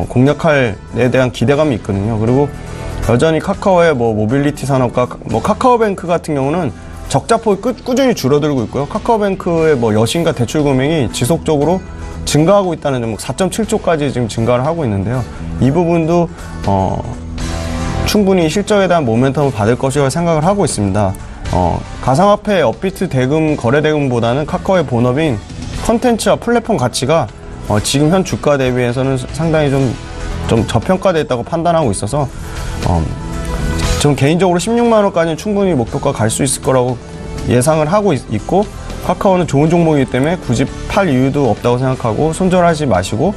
공략할 에 대한 기대감이 있거든요. 그리고 여전히 카카오의 뭐 모빌리티 산업과 뭐 카카오뱅크 같은 경우는 적자폭이 꾸준히 줄어들고 있고요. 카카오뱅크의 뭐 여신과 대출 금액이 지속적으로 증가하고 있다는 점 4.7조까지 지금 증가를 하고 있는데요. 이 부분도 충분히 실적에 대한 모멘텀을 받을 것이라고 생각을 하고 있습니다. 가상화폐 업비트 대금 거래 대금보다는 카카오의 본업인 컨텐츠와 플랫폼 가치가 지금 현 주가 대비해서는 상당히 좀 저평가되어 있다고 판단하고 있어서 저는 개인적으로 16만 원까지는 충분히 목표가 갈 수 있을 거라고 예상을 하고 있고 카카오는 좋은 종목이기 때문에 굳이 팔 이유도 없다고 생각하고 손절하지 마시고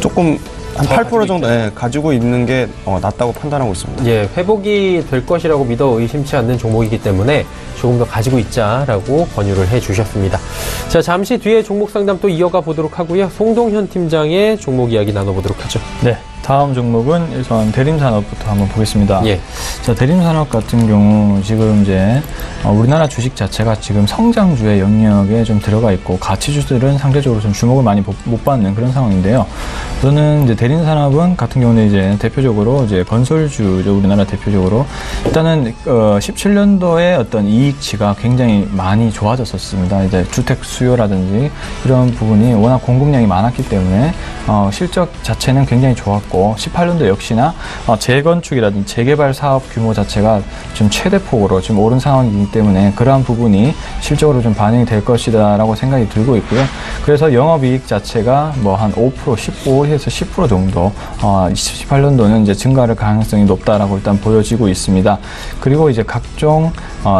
조금 한 8% 정도 가지고 있는 게 낫다고 판단하고 있습니다. 예, 회복이 될 것이라고 믿어 의심치 않는 종목이기 때문에 조금 더 가지고 있자라고 권유를 해주셨습니다. 자, 잠시 뒤에 종목 상담 또 이어가 보도록 하고요. 송동현 팀장의 종목 이야기 나눠보도록 하죠. 네. 다음 종목은 우선 대림산업부터 한번 보겠습니다. 예. 자, 대림산업 같은 경우 지금 이제 우리나라 주식 자체가 지금 성장주의 영역에 좀 들어가 있고 가치주들은 상대적으로 좀 주목을 많이 못 받는 그런 상황인데요. 저는 이제 대림산업은 같은 경우는 이제 대표적으로 이제 건설주죠. 우리나라 대표적으로 일단은 17년도에 어떤 이익치가 굉장히 많이 좋아졌었습니다. 이제 주택 수요라든지 이런 부분이 워낙 공급량이 많았기 때문에 실적 자체는 굉장히 좋았고 18년도 역시나 재건축이라든지 재개발 사업 규모 자체가 좀 최대폭으로 지금 오른 상황이기 때문에 그러한 부분이 실적으로 좀 반영이 될 것이다라고 생각이 들고 있고요. 그래서 영업이익 자체가 뭐 한 5%, 15에서 10% 정도 18년도는 이제 증가할 가능성이 높다라고 일단 보여지고 있습니다. 그리고 이제 각종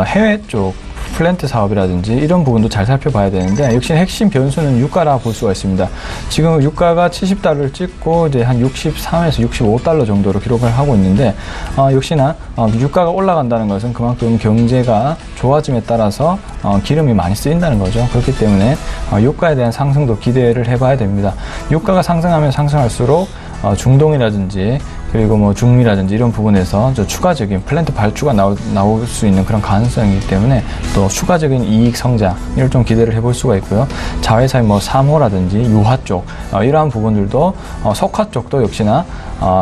해외 쪽 플랜트 사업이라든지 이런 부분도 잘 살펴봐야 되는데 역시 핵심 변수는 유가라 볼 수가 있습니다. 지금 유가가 70달러를 찍고 이제 한 63에서 65달러 정도로 기록을 하고 있는데 역시나 유가가 올라간다는 것은 그만큼 경제가 좋아짐에 따라서 기름이 많이 쓰인다는 거죠. 그렇기 때문에 유가에 대한 상승도 기대를 해봐야 됩니다. 유가가 상승하면 상승할수록 중동이라든지 그리고 뭐 중미라든지 이런 부분에서 추가적인 플랜트 발주가 나올 수 있는 그런 가능성이기 때문에 또 추가적인 이익 성장을 좀 기대를 해볼 수가 있고요. 자회사의 뭐 사모라든지 유화 쪽 이러한 부분들도 석화 쪽도 역시나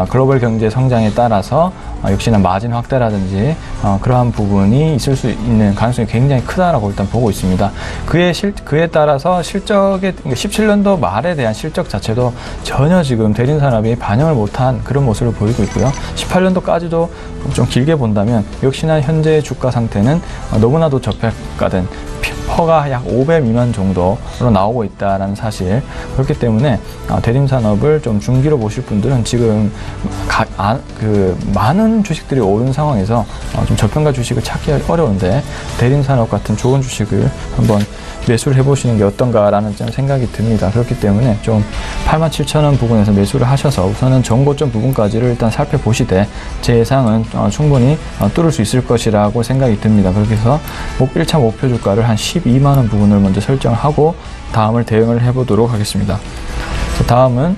글로벌 경제 성장에 따라서 역시나 마진 확대라든지 그러한 부분이 있을 수 있는 가능성이 굉장히 크다라고 일단 보고 있습니다. 그에 따라서 실적의 17년도 말에 대한 실적 자체도 전혀 지금 대림산업이 반영을 못한 그런 모습을 보이고 있고요. 18년도까지도 좀 길게 본다면 역시나 현재 주가 상태는 너무나도 저평가된 퍼가 약 5배 미만 정도로 나오고 있다는 사실. 그렇기 때문에 대림산업을 좀 중기로 보실 분들은 지금 많은 주식들이 오른 상황에서 좀 저평가 주식을 찾기 어려운데 대림산업 같은 좋은 주식을 한번 매수를 해보시는 게 어떤가라는 생각이 듭니다. 그렇기 때문에 좀 87,000원 부분에서 매수를 하셔서 우선은 전고점 부분까지를 일단 살펴보시되 제 예상은 충분히 뚫을 수 있을 것이라고 생각이 듭니다. 그렇게 해서 1차 목표 주가를 한 12만원 부분을 먼저 설정하고 다음을 대응을 해보도록 하겠습니다. 자, 다음은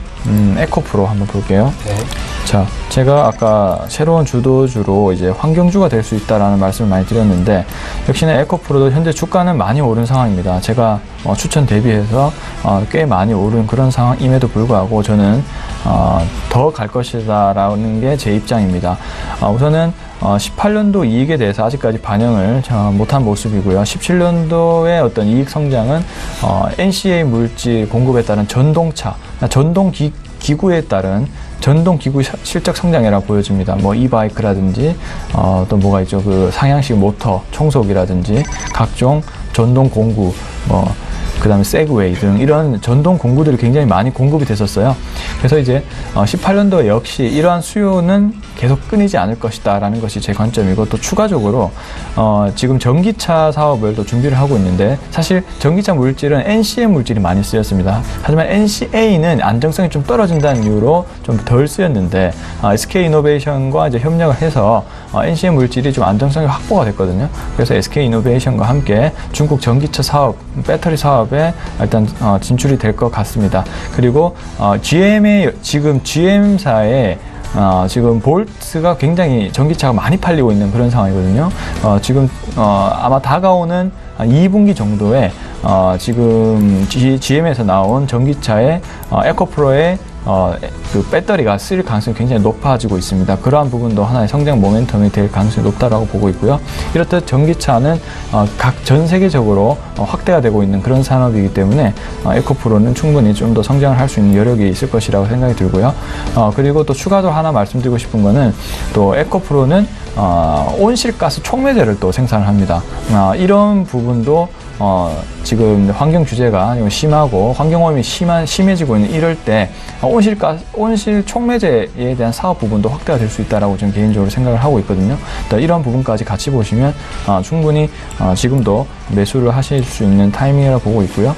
에코프로 한번 볼게요. 네. 자, 제가 아까 새로운 주도주로 이제 환경주가 될 수 있다라는 말씀을 많이 드렸는데 역시나 에코프로도 현재 주가는 많이 오른 상황입니다. 제가 추천 대비해서 꽤 많이 오른 그런 상황임에도 불구하고 저는 더 갈 것이다라는 게 제 입장입니다. 우선은 18년도 이익에 대해서 아직까지 반영을 못한 모습이고요. 17년도의 어떤 이익 성장은 NCA 물질 공급에 따른 전동차, 전동기구에 따른 전동기구 실적 성장이라 보여집니다. 뭐 이바이크라든지 또 뭐가 있죠? 그 상향식 모터 청소기라든지 각종 전동 공구 그 다음에 세그웨이 등 이런 전동 공구들이 굉장히 많이 공급이 됐었어요. 그래서 이제 18년도 역시 이러한 수요는 계속 끊이지 않을 것이다 라는 것이 제 관점이고 또 추가적으로 지금 전기차 사업을 또 준비를 하고 있는데 사실 전기차 물질은 NCM 물질이 많이 쓰였습니다. 하지만 NCA는 안정성이 좀 떨어진다는 이유로 좀 덜 쓰였는데 SK이노베이션과 이제 협력을 해서 NCM 물질이 좀 안정성이 확보가 됐거든요. 그래서 SK이노베이션과 함께 중국 전기차 사업, 배터리 사업에 일단 진출이 될 것 같습니다. 그리고 지금 GM사의 지금 볼트가 굉장히 전기차가 많이 팔리고 있는 그런 상황이거든요. 지금 아마 다가오는 2분기 정도에 지금 GM에서 나온 전기차의 에코프로의 그 배터리가 쓰일 가능성이 굉장히 높아지고 있습니다. 그러한 부분도 하나의 성장 모멘텀이 될 가능성이 높다라고 보고 있고요. 이렇듯 전기차는 전 세계적으로 확대가 되고 있는 그런 산업이기 때문에 에코프로는 충분히 좀 더 성장을 할 수 있는 여력이 있을 것이라고 생각이 들고요. 그리고 또 추가로 하나 말씀드리고 싶은 거는 또 에코프로는 온실가스 촉매제를 또 생산을 합니다. 이런 부분도 지금 환경 규제가 심하고 환경오염이 심해지고 있는 이럴 때 온실 촉매제에 대한 사업 부분도 확대가 될 수 있다라고 저는 개인적으로 생각을 하고 있거든요. 이런 부분까지 같이 보시면 충분히 지금도 매수를 하실 수 있는 타이밍이라고 보고 있고요.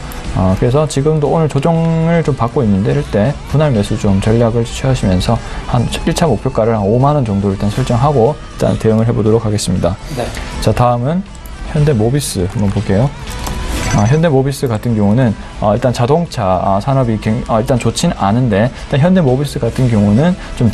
그래서 지금도 오늘 조정을 좀 받고 있는데 이럴 때 분할 매수 좀 전략을 취하시면서 한 1차 목표가를 한 5만원 정도를 일단 설정하고 일단 대응을 해보도록 하겠습니다. 네. 자, 다음은 현대모비스 한번 볼게요. 현대모비스 같은 경우는 일단 자동차 산업이 일단 좋진 않은데, 일단 현대모비스 같은 경우는 좀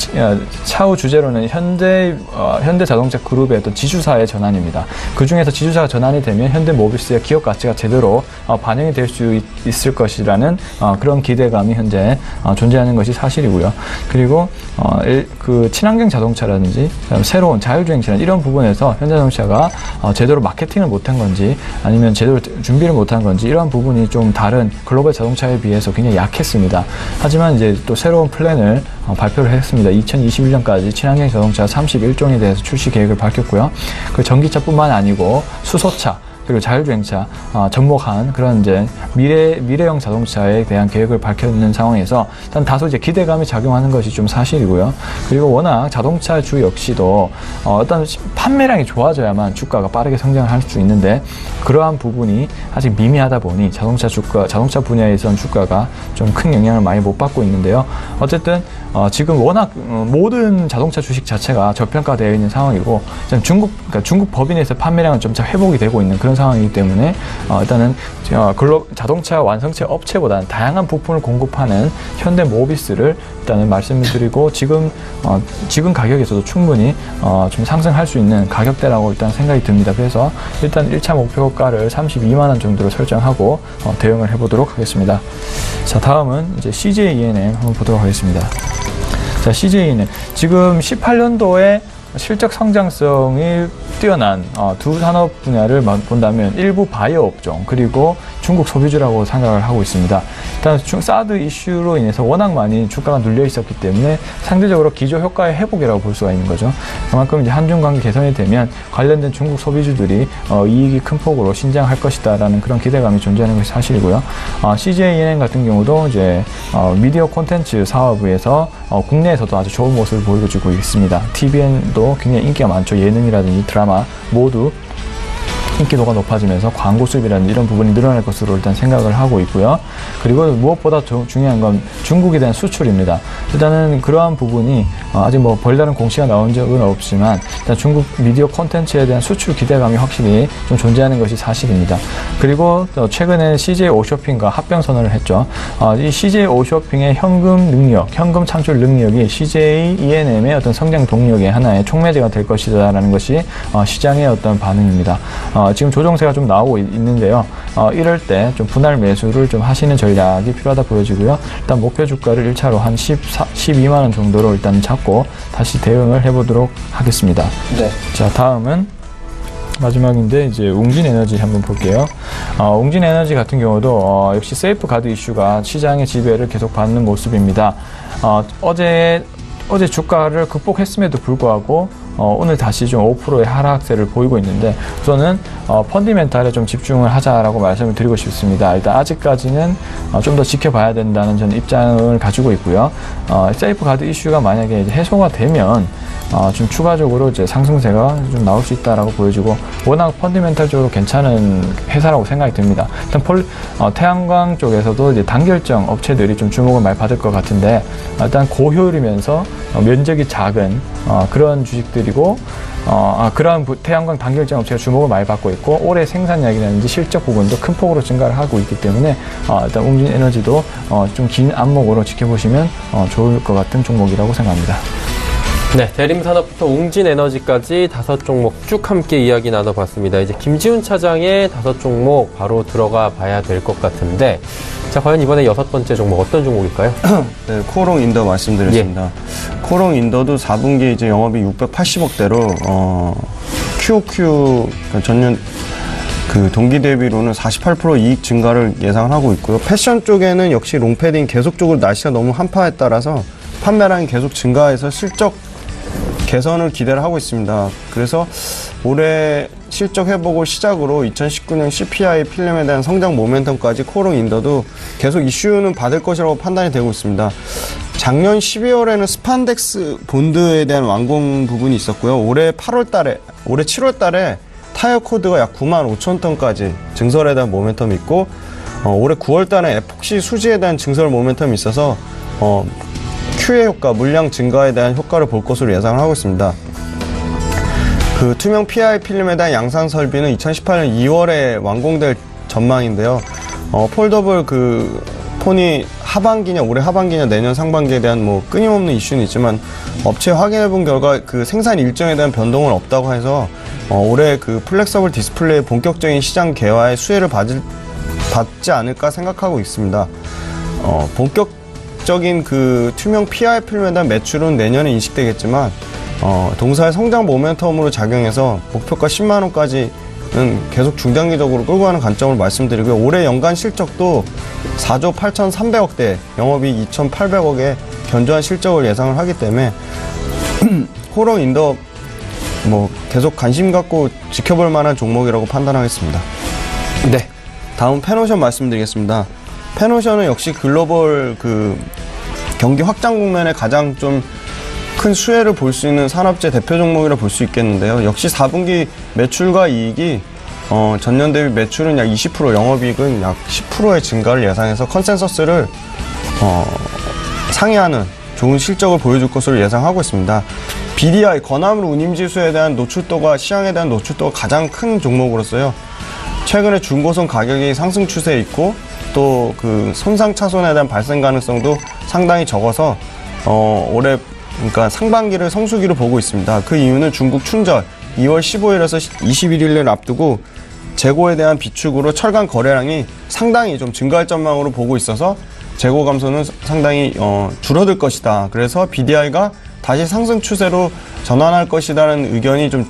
차후 주제로는 현대자동차 그룹의 어떤 지주사의 전환입니다. 그 중에서 지주사가 전환이 되면 현대모비스의 기업 가치가 제대로 반영이 될 수 있을 것이라는 그런 기대감이 현재 존재하는 것이 사실이고요. 그리고 그 친환경 자동차라든지 새로운 자율주행차 이런 부분에서 현대자동차가 제대로 마케팅을 못한 건지 아니면 제대로 준비를 못한 건지 이러한 부분이 좀 다른 글로벌 자동차에 비해서 굉장히 약했습니다. 하지만 이제 또 새로운 플랜을 발표를 했습니다. 2021년까지 친환경 자동차 31종에 대해서 출시 계획을 밝혔고요. 그 전기차뿐만 아니고 수소차 그리고 자율주행차 접목한 그런 이제 미래형 자동차에 대한 계획을 밝혀있는 상황에서 일단 다소 이제 기대감이 작용하는 것이 좀 사실이고요. 그리고 워낙 자동차주 역시도 어떤 판매량이 좋아져야만 주가가 빠르게 성장을 할 수 있는데 그러한 부분이 아직 미미하다 보니 자동차 분야에선 주가가 좀 큰 영향을 많이 못 받고 있는데요. 어쨌든 지금 워낙 모든 자동차 주식 자체가 저평가되어 있는 상황이고 중국 법인에서 판매량은 좀 회복이 되고 있는 그런 상황이기 때문에 일단은 자동차 완성체 업체보다는 다양한 부품을 공급하는 현대모비스를 일단은 말씀을 드리고 지금 가격에서도 충분히 좀 상승할 수 있는 가격대라고 일단 생각이 듭니다. 그래서 일단 1차 목표가를 32만 원 정도로 설정하고 대응을 해보도록 하겠습니다. 자, 다음은 이제 CJ ENM 한번 보도록 하겠습니다. 자, CJ ENM 지금 18년도에 실적 성장성이 뛰어난 두 산업 분야를 본다면 일부 바이오 업종 그리고 중국 소비주라고 생각을 하고 있습니다. 일단 사드 이슈로 인해서 워낙 많이 주가가 눌려 있었기 때문에 상대적으로 기저 효과의 회복이라고 볼 수가 있는 거죠. 그만큼 이제 한중 관계 개선이 되면 관련된 중국 소비주들이 이익이 큰 폭으로 신장할 것이다라는 그런 기대감이 존재하는 것이 사실이고요. CJ ENM 같은 경우도 이제 미디어 콘텐츠 사업에서 국내에서도 아주 좋은 모습을 보여주고 있습니다. TVN도 굉장히 인기가 많죠. 예능이라든지 드라마 모두 인기도가 높아지면서 광고 수입이라든지 이런 부분이 늘어날 것으로 일단 생각을 하고 있고요. 그리고 무엇보다 중요한 건 중국에 대한 수출입니다. 일단은 그러한 부분이 아직 뭐 별다른 공시가 나온 적은 없지만 일단 중국 미디어 콘텐츠에 대한 수출 기대감이 확실히 좀 존재하는 것이 사실입니다. 그리고 최근에 CJ 오쇼핑과 합병 선언을 했죠. 이 CJ 오쇼핑의 현금 창출 능력이 CJ ENM의 어떤 성장 동력의 하나의 촉매제가 될 것이다라는 것이 시장의 어떤 반응입니다. 지금 조정세가 좀 나오고 있는데요. 이럴 때 좀 분할 매수를 좀 하시는 전략이 필요하다 보여지고요. 일단 목표 주가를 1차로 한 12만 원 정도로 일단 잡고 다시 대응을 해보도록 하겠습니다. 네. 자, 다음은 마지막인데 이제 웅진에너지 한번 볼게요. 웅진에너지 같은 경우도 역시 세이프 가드 이슈가 시장의 지배를 계속 받는 모습입니다. 어제 주가를 극복했음에도 불구하고 오늘 다시 좀 5%의 하락세를 보이고 있는데 우선은 펀디멘탈에 좀 집중을 하자라고 말씀을 드리고 싶습니다. 일단 아직까지는 좀 더 지켜봐야 된다는 저는 입장을 가지고 있고요. 세이프 가드 이슈가 만약에 이제 해소가 되면 좀 추가적으로 이제 상승세가 좀 나올 수 있다라고 보여지고 워낙 펀디멘탈적으로 괜찮은 회사라고 생각이 듭니다. 일단 태양광 쪽에서도 이제 단결정 업체들이 좀 주목을 많이 받을 것 같은데 일단 고효율이면서 면적이 작은 그런 주식들이고 그런 태양광 단결정 업체가 주목을 많이 받고 있고 올해 생산량이라든지 실적 부분도 큰 폭으로 증가를 하고 있기 때문에 일단 웅진에너지도 좀 긴 안목으로 지켜보시면 좋을 것 같은 종목이라고 생각합니다. 네, 대림산업부터 웅진에너지까지 5종목 쭉 함께 이야기 나눠봤습니다. 이제 김지훈 차장의 5종목 바로 들어가 봐야 될 것 같은데 자, 과연 이번에 6번째 종목 어떤 종목일까요? 네, 코오롱 인더 말씀드렸습니다. 예. 코오롱 인더도 4분기 이제 영업이 680억대로 QOQ 전년 그 동기 대비로는 48% 이익 증가를 예상을 하고 있고요. 패션 쪽에는 역시 롱패딩 계속적으로 날씨가 너무 한파에 따라서 판매량이 계속 증가해서 실적 개선을 기대를 하고 있습니다. 그래서 올해 실적 회복을 시작으로 2019년 CPI 필름에 대한 성장 모멘텀까지 코오롱 인더도 계속 이슈는 받을 것이라고 판단이 되고 있습니다. 작년 12월에는 스판덱스 본드에 대한 완공 부분이 있었고요. 올해 7월달에 타이어 코드가 약 9만 5천 톤까지 증설에 대한 모멘텀이 있고 올해 9월달에 에폭시 수지에 대한 증설 모멘텀이 있어서 QA 효과, 물량 증가에 대한 효과를 볼 것으로 예상을 하고 있습니다. 그 투명 PI 필름에 대한 양산 설비는 2018년 2월에 완공될 전망인데요. 폴더블 그 폰이 하반기냐 올해 하반기냐 내년 상반기에 대한 뭐 끊임없는 이슈는 있지만 업체 확인해 본 결과 그 생산 일정에 대한 변동은 없다고 해서 올해 그 플렉서블 디스플레이 본격적인 시장 개화의 수혜를 받지 않을까 생각하고 있습니다. 본격적인 그 투명 PI 필름에 대한 매출은 내년에 인식되겠지만 동사의 성장 모멘텀으로 작용해서 목표가 10만 원까지는 계속 중장기적으로 끌고 가는 관점을 말씀드리고요. 올해 연간 실적도 4조 8,300억대, 영업이익 2,800억의 견조한 실적을 예상을 하기 때문에 호롱 인더 뭐 계속 관심 갖고 지켜볼 만한 종목이라고 판단하겠습니다. 네. 다음 펜오션 말씀드리겠습니다. 펜오션은 역시 글로벌 그 경기 확장 국면에 가장 좀 큰 수혜를 볼 수 있는 산업재 대표 종목이라 볼 수 있겠는데요. 역시 4분기 매출과 이익이 전년 대비 매출은 약 20%, 영업이익은 약 10%의 증가를 예상해서 컨센서스를 상회하는 좋은 실적을 보여줄 것으로 예상하고 있습니다. BDI, 건화물 운임지수에 대한 노출도가, 시장에 대한 노출도가 가장 큰 종목으로서요. 최근에 중고선 가격이 상승 추세에 있고 또 그 손상 차손에 대한 발생 가능성도 상당히 적어서 올해 그러니까 상반기를 성수기로 보고 있습니다. 그 이유는 중국 춘절 2월 15일에서 21일을 앞두고 재고에 대한 비축으로 철강 거래량이 상당히 좀 증가할 전망으로 보고 있어서 재고 감소는 상당히 줄어들 것이다. 그래서 BDI가 다시 상승 추세로 전환할 것이라는 의견이 좀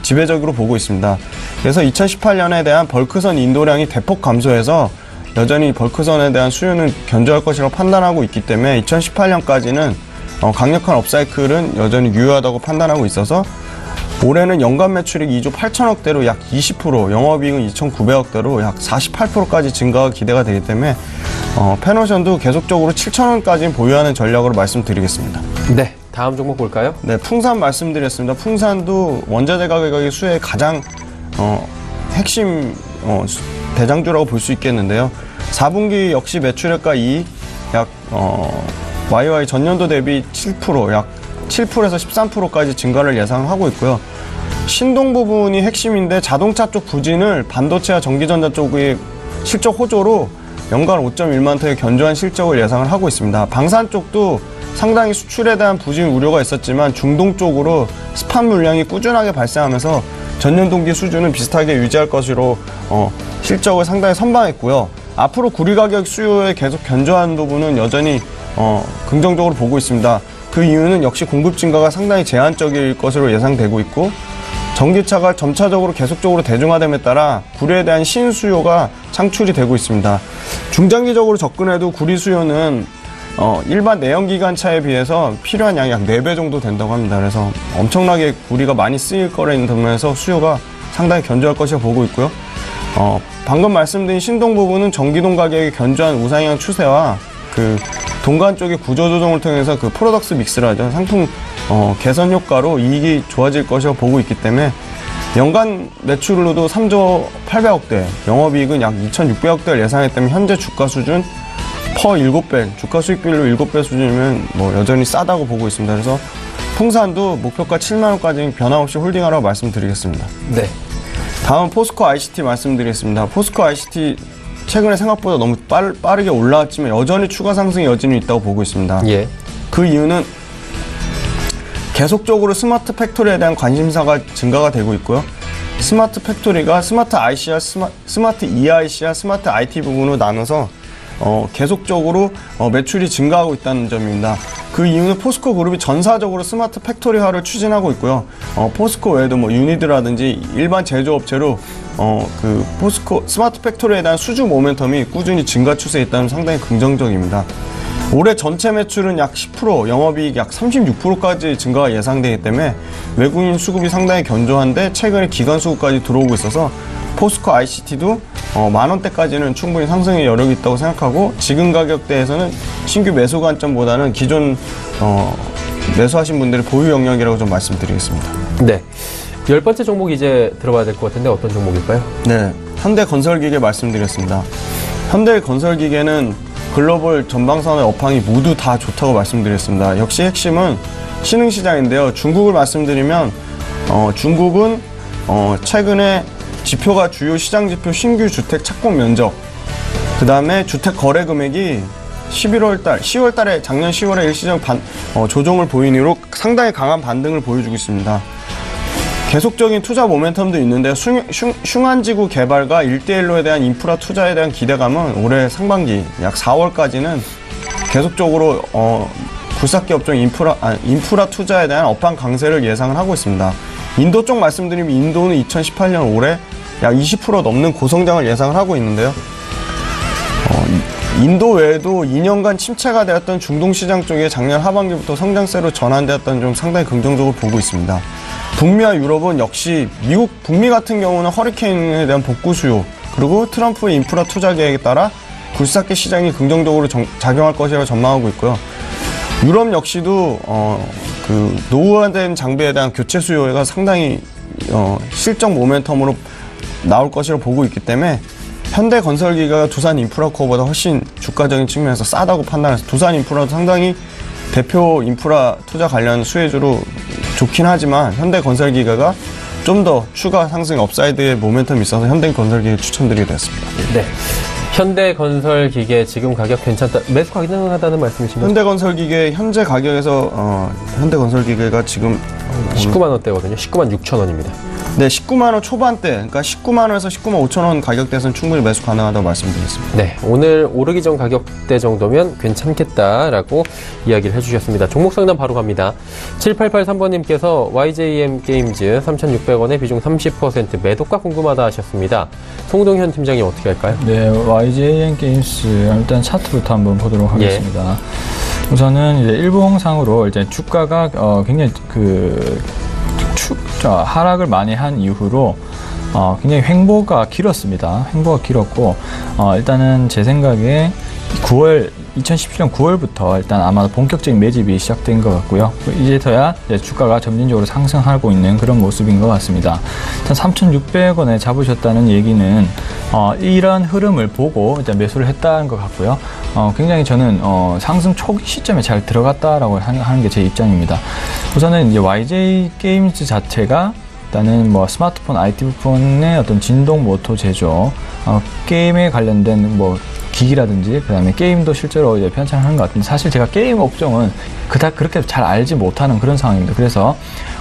지배적으로 보고 있습니다. 그래서 2018년에 대한 벌크선 인도량이 대폭 감소해서 여전히 벌크선에 대한 수요는 견조할 것이라고 판단하고 있기 때문에 2018년까지는 강력한 업사이클은 여전히 유효하다고 판단하고 있어서 올해는 연간 매출액 2조 8천억대로 약 20%, 영업이익은 2,900억대로 약 48%까지 증가가 기대가 되기 때문에 펜오션도 계속적으로 7천원까지 보유하는 전략으로 말씀드리겠습니다. 네. 다음 종목 볼까요? 네, 풍산 말씀드렸습니다. 풍산도 원자재 가격의 수혜의 가장 핵심 대장주라고 볼 수 있겠는데요. 4분기 역시 매출액과 이익 약 YY 전년도 대비 7%, 약 7%에서 13%까지 증가를 예상하고 있고요. 신동 부분이 핵심인데 자동차 쪽 부진을 반도체와 전기전자 쪽의 실적 호조로 연간 5.1만 톤의 견조한 실적을 예상을 하고 있습니다. 방산 쪽도 상당히 수출에 대한 부진 우려가 있었지만 중동 쪽으로 스팟 물량이 꾸준하게 발생하면서 전년 동기 수준은 비슷하게 유지할 것으로 실적을 상당히 선방했고요. 앞으로 구리 가격 수요에 계속 견조한 부분은 여전히 긍정적으로 보고 있습니다. 그 이유는 역시 공급 증가가 상당히 제한적일 것으로 예상되고 있고 전기차가 점차적으로 계속적으로 대중화됨에 따라 구리에 대한 신수요가 창출이 되고 있습니다. 중장기적으로 접근해도 구리 수요는 일반 내연기관차에 비해서 필요한 양이 약 4배 정도 된다고 합니다. 그래서 엄청나게 구리가 많이 쓰일 거라는 점에서 수요가 상당히 견조할 것이라 보고 있고요. 방금 말씀드린 신동 부분은 전기동 가격의 견조한 우상향 추세와 그 동간 쪽의 구조조정을 통해서 그 프로덕스 믹스라죠. 상품 개선 효과로 이익이 좋아질 것이라고 보고 있기 때문에 연간 매출로도 3조 800억대, 영업이익은 약 2,600억대를 예상했기 때문에 현재 주가 수준 퍼 7배, 주가 수익비율로 7배 수준이면 뭐 여전히 싸다고 보고 있습니다. 그래서 풍산도 목표가 7만원까지 변함없이 홀딩하라고 말씀드리겠습니다. 네. 다음 포스코 ICT 말씀드리겠습니다. 포스코 ICT 최근에 생각보다 너무 빠르게 올라왔지만 여전히 추가 상승의 여진이 있다고 보고 있습니다. 예. 그 이유는 계속적으로 스마트 팩토리에 대한 관심사가 증가가 되고 있고요. 스마트 팩토리가 스마트 IC와 스마트 EIC와 스마트 IT 부분으로 나눠서 계속적으로 매출이 증가하고 있다는 점입니다. 그 이유는 포스코 그룹이 전사적으로 스마트 팩토리화를 추진하고 있고요. 포스코 외에도 뭐 유니드라든지 일반 제조업체로 그 포스코 스마트 팩토리에 대한 수주 모멘텀이 꾸준히 증가 추세에 있다는 상당히 긍정적입니다. 올해 전체 매출은 약 10%, 영업이익 약 36%까지 증가가 예상되기 때문에 외국인 수급이 상당히 견조한데 최근에 기관 수급까지 들어오고 있어서 포스코 ICT도 만원대까지는 충분히 상승의 여력이 있다고 생각하고 지금 가격대에서는 신규 매수 관점보다는 기존 매수하신 분들의 보유 영역이라고 좀 말씀드리겠습니다. 네. 10번째 종목 이제 들어봐야 될 것 같은데 어떤 종목일까요? 네, 현대건설기계 말씀드렸습니다. 현대건설기계는 글로벌 전방산의 업황이 모두 다 좋다고 말씀드렸습니다. 역시 핵심은 신흥시장인데요. 중국을 말씀드리면 중국은 최근에 지표가 주요 시장 지표 신규 주택 착공 면적, 그 다음에 주택 거래 금액이 10월 달에 작년 10월에 일시적 조정을 보인 이후로 상당히 강한 반등을 보여주고 있습니다. 계속적인 투자 모멘텀도 있는데 슝안지구 개발과 1대1로에 대한 인프라 투자에 대한 기대감은 올해 상반기 약 4월까지는 계속적으로 굴삭기 업종 인프라 투자에 대한 업황 강세를 예상을 하고 있습니다. 인도 쪽 말씀드리면 인도는 2018년 올해 약 20% 넘는 고성장을 예상을 하고 있는데요. 인도 외에도 2년간 침체가 되었던 중동 시장 쪽에 작년 하반기부터 성장세로 전환되었던 점 상당히 긍정적으로 보고 있습니다. 북미와 유럽은 역시 북미 같은 경우는 허리케인에 대한 복구 수요, 그리고 트럼프의 인프라 투자 계획에 따라 굴삭기 시장이 긍정적으로 작용할 것이라고 전망하고 있고요. 유럽 역시도 그 노후화된 장비에 대한 교체 수요가 상당히 실적 모멘텀으로 나올 것이라고 보고 있기 때문에 현대건설기가 두산인프라코어보다 훨씬 주가적인 측면에서 싸다고 판단해서 두산인프라도 상당히 대표 인프라 투자 관련 수혜주로 좋긴 하지만 현대건설기가가 좀 더 추가 상승 업사이드의 모멘텀이 있어서 현대건설기계 추천드리게 됐습니다. 네. 현대건설기계 지금 가격 괜찮다, 매수 가능하다는 말씀이신가요? 현대건설기계 현재 가격에서 현대건설기계가 지금 19만 원대거든요. 19만 6천 원입니다. 네, 19만 원 초반대, 그러니까 19만 원에서 19만 5천 원 가격대에서는 충분히 매수 가능하다고 말씀드리겠습니다. 네, 오늘 오르기 전 가격대 정도면 괜찮겠다라고 이야기를 해주셨습니다. 종목 상담 바로 갑니다. 7883번님께서 YJM 게임즈 3,600원에 비중 30% 매도가 궁금하다 하셨습니다. 송동현 팀장님 어떻게 할까요? 네, YJM 게임즈 일단 차트부터 한번 보도록 하겠습니다. 예. 우선은 이제 일봉상으로 이제 주가가 굉장히 하락을 많이 한 이후로 굉장히 횡보가 길었습니다. 횡보가 길었고 일단은 제 생각에 2017년 9월부터 일단 아마 본격적인 매집이 시작된 것 같고요. 이제서야 이제 주가가 점진적으로 상승하고 있는 그런 모습인 것 같습니다. 일단 3,600원에 잡으셨다는 얘기는 이런 흐름을 보고 일단 매수를 했다는 것 같고요. 굉장히 저는 상승 초기 시점에 잘 들어갔다라고 하는 게 제 입장입니다. 우선은 이제 YJ 게임즈 자체가 일단은 뭐 스마트폰, IT 부품의 어떤 진동 모터 제조, 게임에 관련된 뭐 기기라든지 그다음에 게임도 실제로 이제 편찬하는 것 같은데 사실 제가 게임 업종은 그닥 그렇게 잘 알지 못하는 그런 상황입니다. 그래서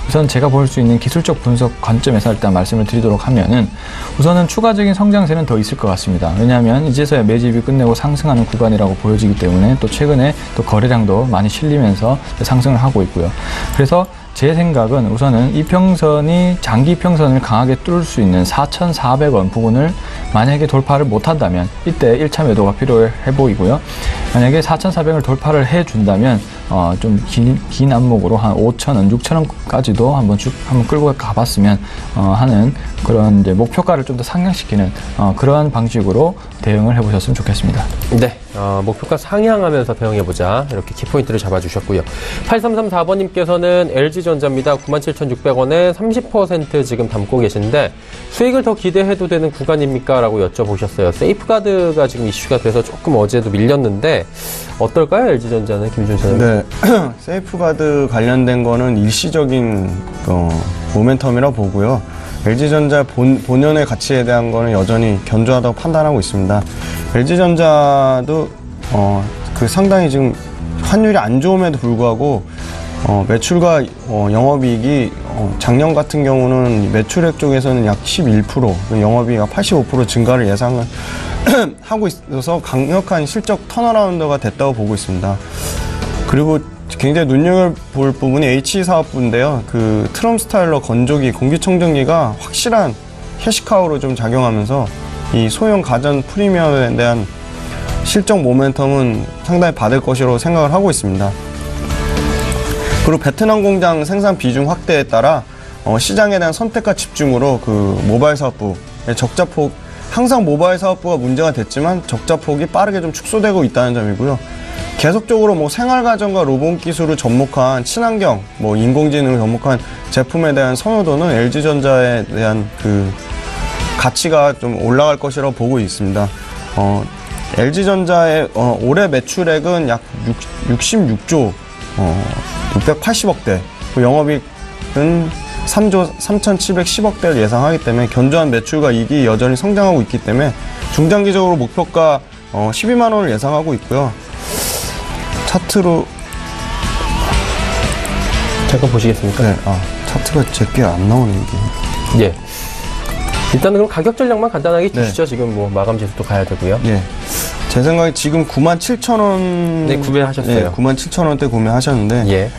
우선 제가 볼 수 있는 기술적 분석 관점에서 일단 말씀을 드리도록 하면은 우선은 추가적인 성장세는 더 있을 것 같습니다. 왜냐하면 이제서야 매집이 끝내고 상승하는 구간이라고 보여지기 때문에 또 최근에 또 거래량도 많이 실리면서 상승을 하고 있고요. 그래서 제 생각은 우선은 이평선이 장기 평선을 강하게 뚫을 수 있는 4,400원 부분을 만약에 돌파를 못한다면 이때 1차 매도가 필요해 보이고요. 만약에 4,400원을 돌파를 해준다면 좀 긴 안목으로 한 5,000원, 6,000원까지도 한번 끌고 가봤으면 하는 그런 이제 목표가를 좀 더 상향시키는 그러한 방식으로 대응을 해보셨으면 좋겠습니다. 네, 목표가 상향하면서 대응해보자 이렇게 키포인트를 잡아주셨고요. 8334번님께서는 LG전자입니다. 97,600원에 30% 지금 담고 계신데 수익을 더 기대해도 되는 구간입니까? 라고 여쭤보셨어요. 세이프가드가 지금 이슈가 돼서 조금 어제도 밀렸는데 어떨까요? LG전자는 김준 차장님. 네, 세이프가드 관련된 거는 일시적인 모멘텀이라 보고요. LG전자 본연의 가치에 대한 거는 여전히 견조하다고 판단하고 있습니다. LG전자도 상당히 지금 환율이 안 좋음에도 불구하고 매출과 영업이익이 작년 같은 경우는 매출액 쪽에서는 약 11%, 영업이익이 85% 증가를 예상을 하고 있어서 강력한 실적 턴어라운드가 됐다고 보고 있습니다. 그리고 굉장히 눈여겨볼 부분이 HE 사업부인데요. 그 트럼 스타일러 건조기, 공기청정기가 확실한 캐시카우로 좀 작용하면서 이 소형 가전 프리미엄에 대한 실적 모멘텀은 상당히 받을 것이라고 생각을 하고 있습니다. 그리고 베트남 공장 생산 비중 확대에 따라 시장에 대한 선택과 집중으로 그 모바일 사업부의 적자폭, 항상 모바일 사업부가 문제가 됐지만 적자폭이 빠르게 좀 축소되고 있다는 점이고요. 계속적으로 뭐 생활가전과 로봇 기술을 접목한 친환경, 뭐 인공지능을 접목한 제품에 대한 선호도는 LG전자에 대한 그 가치가 좀 올라갈 것이라고 보고 있습니다. LG전자의 올해 매출액은 약 66조 680억대, 영업이익은 3조 3,710억대를 예상하기 때문에 견조한 매출과 이익이 여전히 성장하고 있기 때문에 중장기적으로 목표가 12만 원을 예상하고 있고요. 차트로 잠깐 보시겠습니까? 네, 차트가 제게 안 나오네 이게. 예. 일단은 그럼 가격 전략만 간단하게 주시죠. 지금 뭐 마감 지수도 가야 되고요. 예. 제 생각에 지금 97,000원 네, 구매하셨어요. 네, 97,000원대 구매하셨는데 예.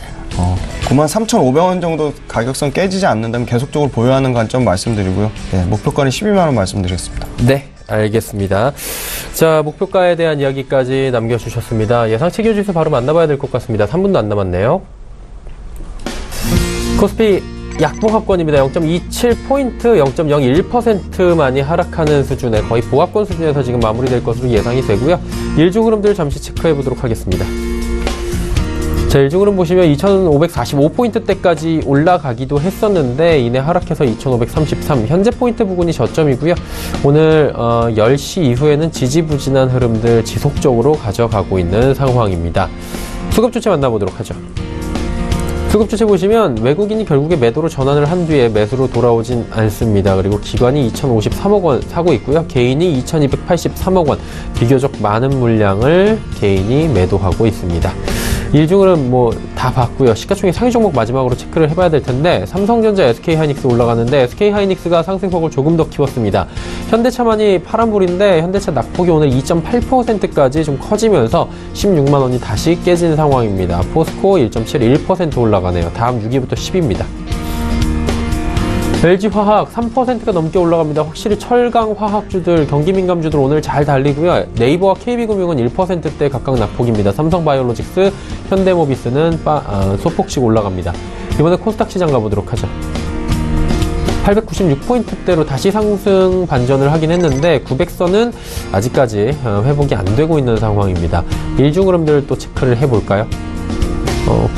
93,500원 정도 가격선 깨지지 않는다면 계속적으로 보유하는 관점 말씀드리고요. 네, 목표가는 12만 원 말씀드리겠습니다. 네, 알겠습니다. 자, 목표가에 대한 이야기까지 남겨주셨습니다. 예상치 기준지수 바로 만나봐야 될 것 같습니다. 3분도 안 남았네요. 코스피 약보합권입니다. 0.27포인트, 0.01%만이 하락하는 수준의 거의 보합권 수준에서 지금 마무리될 것으로 예상이 되고요. 일주 흐름들 잠시 체크해 보도록 하겠습니다. 자, 일주 흐름 보시면 2545포인트대까지 올라가기도 했었는데 이내 하락해서 2533, 현재 포인트 부근이 저점이고요. 오늘 10시 이후에는 지지부진한 흐름들 지속적으로 가져가고 있는 상황입니다. 수급 주체 만나보도록 하죠. 수급 주체 보시면 외국인이 결국에 매도로 전환을 한 뒤에 매수로 돌아오진 않습니다. 그리고 기관이 2,053억 원 사고 있고요. 개인이 2,283억 원, 비교적 많은 물량을 개인이 매도하고 있습니다. 일중은 뭐 다 봤고요. 시가총액 상위 종목 마지막으로 체크를 해봐야 될 텐데 삼성전자, SK하이닉스 올라가는데 SK하이닉스가 상승폭을 조금 더 키웠습니다. 현대차만이 파란불인데 현대차 낙폭이 오늘 2.8%까지 좀 커지면서 16만 원이 다시 깨진 상황입니다. 포스코 1.71% 올라가네요. 다음 6위부터 10위입니다. LG화학 3%가 넘게 올라갑니다. 확실히 철강 화학주들, 경기민감주들 오늘 잘 달리고요. 네이버와 KB금융은 1%대 각각 낙폭입니다. 삼성바이오로직스, 현대모비스는 소폭씩 올라갑니다. 이번에 코스닥 시장 가보도록 하죠. 896포인트대로 다시 상승 반전을 하긴 했는데 900선은 아직까지 회복이 안 되고 있는 상황입니다. 일중 흐름들 또 체크를 해볼까요?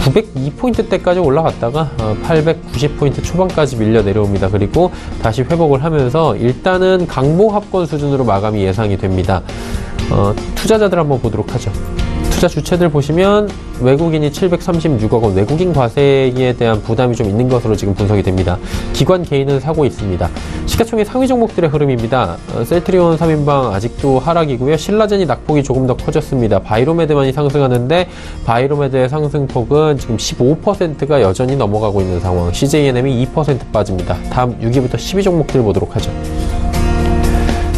902포인트대까지 올라갔다가 890포인트 초반까지 밀려 내려옵니다. 그리고 다시 회복을 하면서 일단은 강보합권 수준으로 마감이 예상이 됩니다. 투자자들 한번 보도록 하죠. 투자 주체들 보시면 외국인이 736억 원, 외국인 과세에 대한 부담이 좀 있는 것으로 지금 분석이 됩니다. 기관 개인은 사고 있습니다. 시가총액 상위 종목들의 흐름입니다. 셀트리온 3인방 아직도 하락이고요. 신라젠이 낙폭이 조금 더 커졌습니다. 바이로메드만이 상승하는데 바이로메드의 상승폭은 지금 15%가 여전히 넘어가고 있는 상황. CJNM이 2% 빠집니다. 다음 6위부터 10위 종목들 보도록 하죠.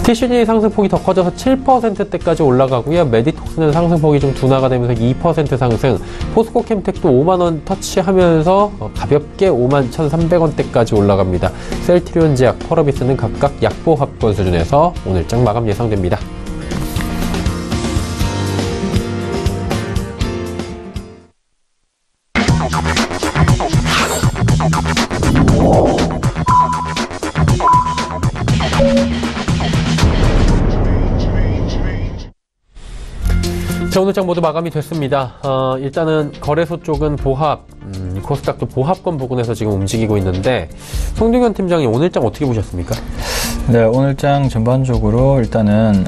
TCG 상승폭이 더 커져서 7%대까지 올라가고요. 메디톡스는 상승폭이 좀 둔화가 되면서 2% 상승. 포스코 캠텍도 5만원 터치하면서 가볍게 51,300원대까지 올라갑니다. 셀트리온 제약, 펄어비스는 각각 약보합권 수준에서 오늘장 마감 예상됩니다. 자, 오늘장 모두 마감이 됐습니다. 일단은 거래소 쪽은 보합, 코스닥도 보합권 부근에서 지금 움직이고 있는데 송중현 팀장님 오늘장 어떻게 보셨습니까? 네, 오늘장 전반적으로 일단은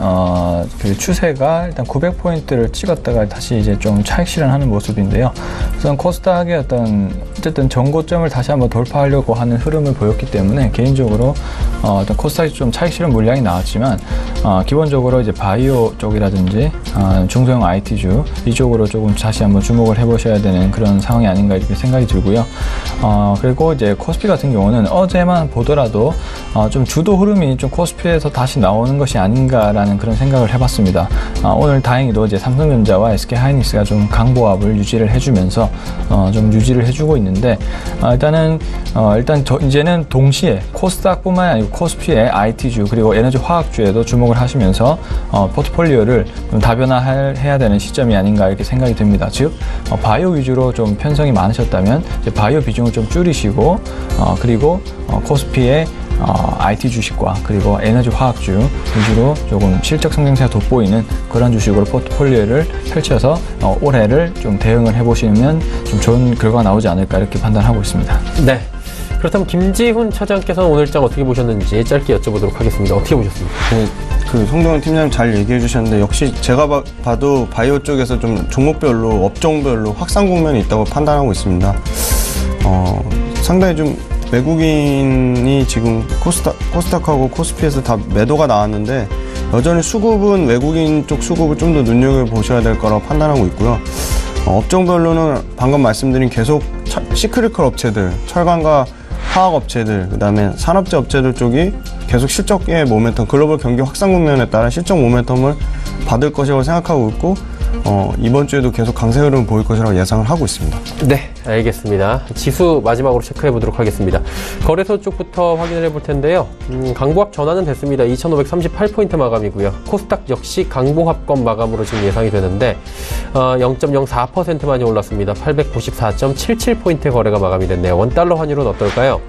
그 추세가 일단 900포인트를 찍었다가 다시 이제 좀 차익 실현하는 모습인데요. 우선 코스닥의 어쨌든 전고점을 다시 한번 돌파하려고 하는 흐름을 보였기 때문에 개인적으로 일단 코스닥이 좀 차익 실현 물량이 나왔지만 기본적으로 이제 바이오 쪽이라든지 중소형 IT주 이쪽으로 조금 다시 한번 주목을 해보셔야 되는 그런 상황이 아닌가 이렇게 생각이 들고요. 그리고 이제 코스피 같은 경우는 어제만 보더라도 좀 주도 흐름이 좀 코스피에서 다시 나오는 것이 아닌가라는 그런 생각을 해봤습니다. 오늘 다행히도 이제 삼성전자와 SK하이닉스가 좀 강보합을 유지를 해주면서 좀 유지를 해주고 있는데 일단 이제는 동시에 코스닥뿐만 아니고 코스피의 IT주 그리고 에너지 화학주에도 주목을 하시면서 포트폴리오를 좀 다변화해야 되는 시점이 아닌가 이렇게 생각이 듭니다. 즉 바이오 위주로 좀 편성이 많으셨다면 이제 바이오 비중을 좀 줄이시고 그리고 코스피의 IT 주식과 그리고 에너지 화학주 위주로 조금 실적 성장세가 돋보이는 그런 주식으로 포트폴리오를 펼쳐서 올해를 좀 대응을 해보시면 좀 좋은 결과가 나오지 않을까 이렇게 판단하고 있습니다. 네. 그렇다면 김지훈 차장께서는 오늘장 어떻게 보셨는지 짧게 여쭤보도록 하겠습니다. 어떻게 보셨습니까? 그 송정훈 팀장님 잘 얘기해 주셨는데 역시 제가 봐도 바이오 쪽에서 좀 종목별로 업종별로 확산 국면이 있다고 판단하고 있습니다. 상당히 좀 외국인이 지금 코스닥하고 코스피에서 다 매도가 나왔는데 여전히 수급은 외국인 쪽 수급을 좀 더 눈여겨보셔야 될 거라고 판단하고 있고요. 업종별로는 방금 말씀드린 계속 시크릿컬 업체들, 철강과 화학 업체들, 그다음에 산업재 업체들 쪽이 계속 실적의 모멘텀, 글로벌 경기 확산 국면에 따라 실적 모멘텀을 받을 것이라고 생각하고 있고 이번 주에도 계속 강세 흐름을 보일 것이라고 예상을 하고 있습니다. 네, 알겠습니다. 지수 마지막으로 체크해 보도록 하겠습니다. 거래소 쪽부터 확인을 해볼 텐데요. 강보합 전환은 됐습니다. 2538포인트 마감이고요. 코스닥 역시 강보합권 마감으로 지금 예상이 되는데 0.04% 많이 올랐습니다. 894.77포인트 거래가 마감이 됐네요. 원달러 환율은 어떨까요?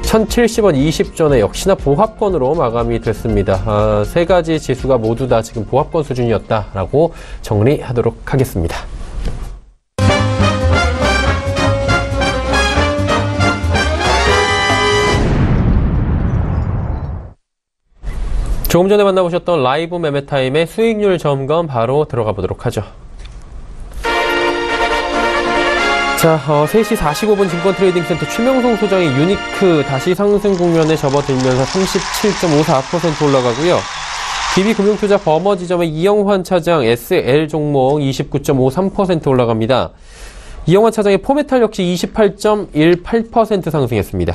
1070원 20전에 역시나 보합권으로 마감이 됐습니다. 세 가지 지수가 모두 다 지금 보합권 수준이었다라고 정리하도록 하겠습니다. 조금 전에 만나보셨던 라이브 매매타임의 수익률 점검 바로 들어가 보도록 하죠. 자, 3시 45분 증권트레이딩센터 최명송 소장의 유니크 다시 상승 국면에 접어들면서 37.54% 올라가고요. DB금융투자 버머지점의 이영환 차장 SL 종목 29.53% 올라갑니다. 이영환 차장의 포메탈 역시 28.18% 상승했습니다.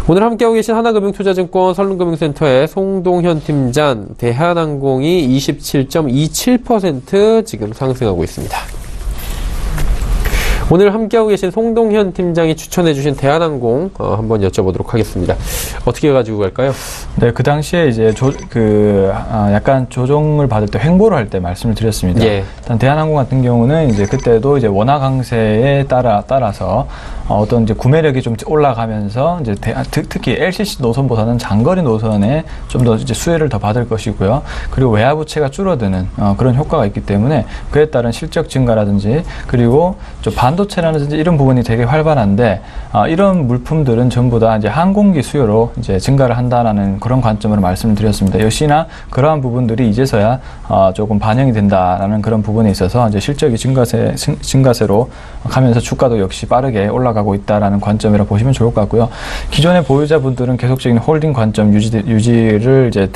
오늘 함께하고 계신 하나금융투자증권 설릉금융센터의 송동현 팀장, 대한항공이 27.27% 지금 상승하고 있습니다. 오늘 함께하고 계신 송동현 팀장이 추천해주신 대한항공 한번 여쭤보도록 하겠습니다. 어떻게 가지고 갈까요? 네, 그 당시에 이제 약간 조정을 받을 때 횡보를 할 때 말씀을 드렸습니다. 예. 일단 대한항공 같은 경우는 이제 그때도 이제 원화 강세에 따라서 어떤 이제 구매력이 좀 올라가면서 이제 특히 LCC 노선보다는 장거리 노선에 좀 더 이제 수혜를 더 받을 것이고요. 그리고 외화 부채가 줄어드는 그런 효과가 있기 때문에 그에 따른 실적 증가라든지 그리고 좀 반도체라든지 이런 부분이 되게 활발한데 이런 물품들은 전부 다 이제 항공기 수요로 이제 증가를 한다라는 그런 관점으로 말씀을 드렸습니다. 역시나 그러한 부분들이 이제서야 조금 반영이 된다라는 그런 부분에 있어서 이제 실적이 증가세로 가면서 주가도 역시 빠르게 올라가고 있다라는 관점이라 보시면 좋을 것 같고요. 기존의 보유자분들은 계속적인 홀딩 관점 유지를 이제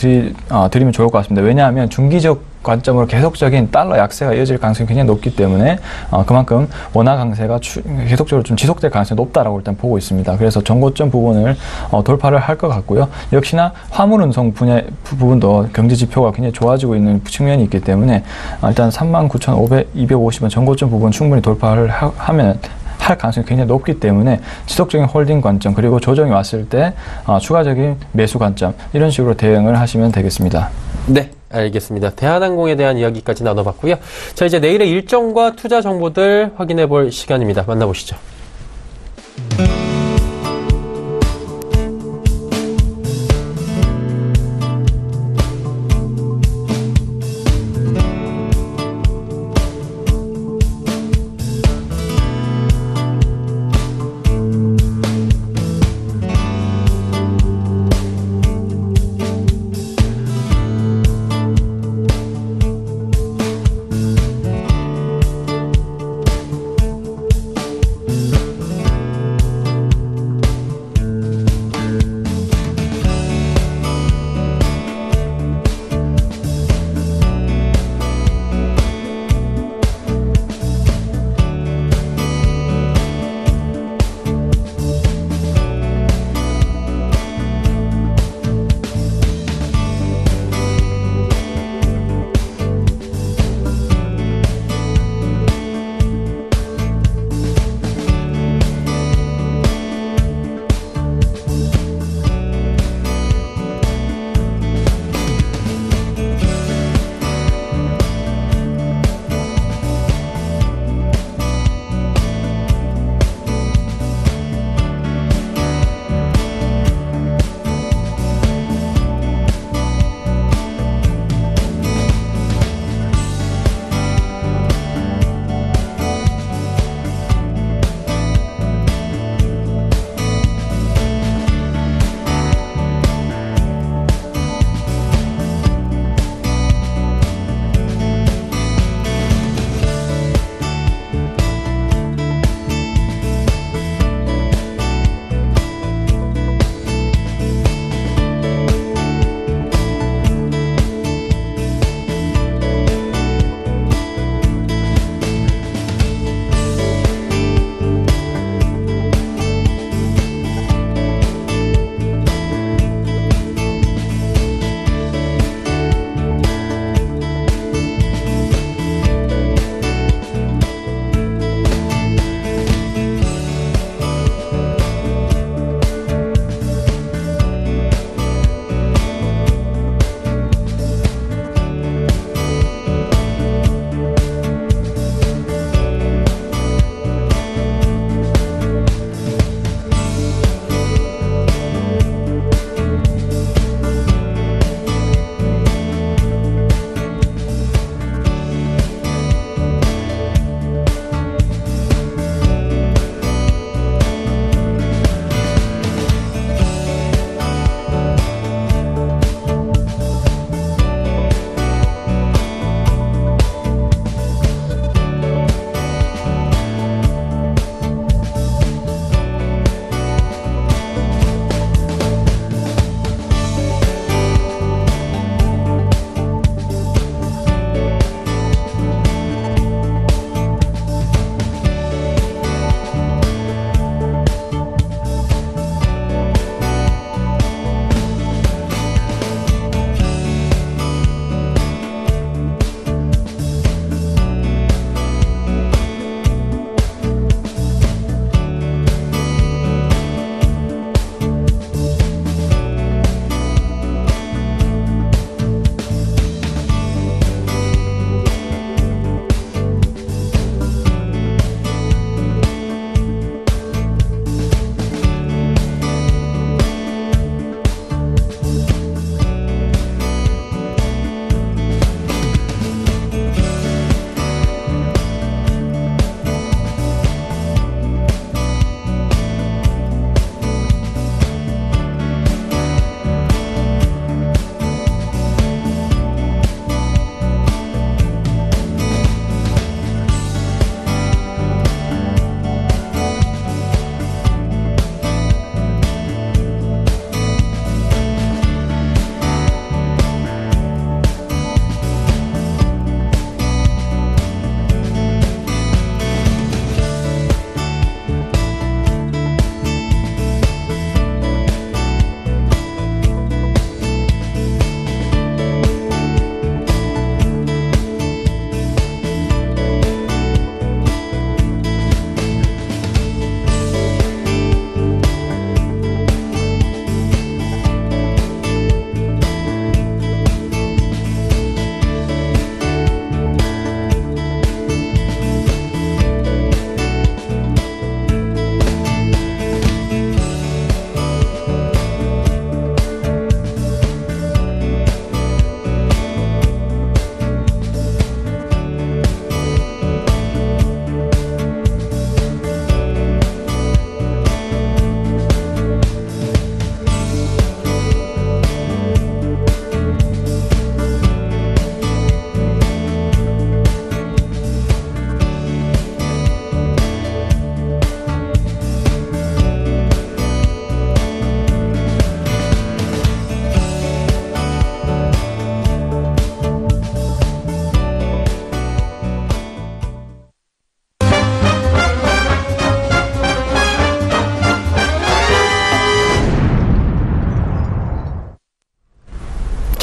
드리면 좋을 것 같습니다. 왜냐하면 중기적 관점으로 계속적인 달러 약세가 이어질 가능성이 굉장히 높기 때문에 그만큼 원화 강세가 계속적으로 좀 지속될 가능성이 높다라고 일단 보고 있습니다. 그래서 정고점 부분을 돌파를 할 것 같고요. 역시나 화물 운송 분야 부분도 경제 지표가 굉장히 좋아지고 있는 측면이 있기 때문에 일단 39,250원 정고점 부분 충분히 돌파를 하면 할 가능성이 굉장히 높기 때문에 지속적인 홀딩 관점 그리고 조정이 왔을 때 추가적인 매수 관점 이런 식으로 대응을 하시면 되겠습니다. 네, 알겠습니다. 대한항공에 대한 이야기까지 나눠봤고요. 자, 이제 내일의 일정과 투자 정보들 확인해 볼 시간입니다. 만나보시죠.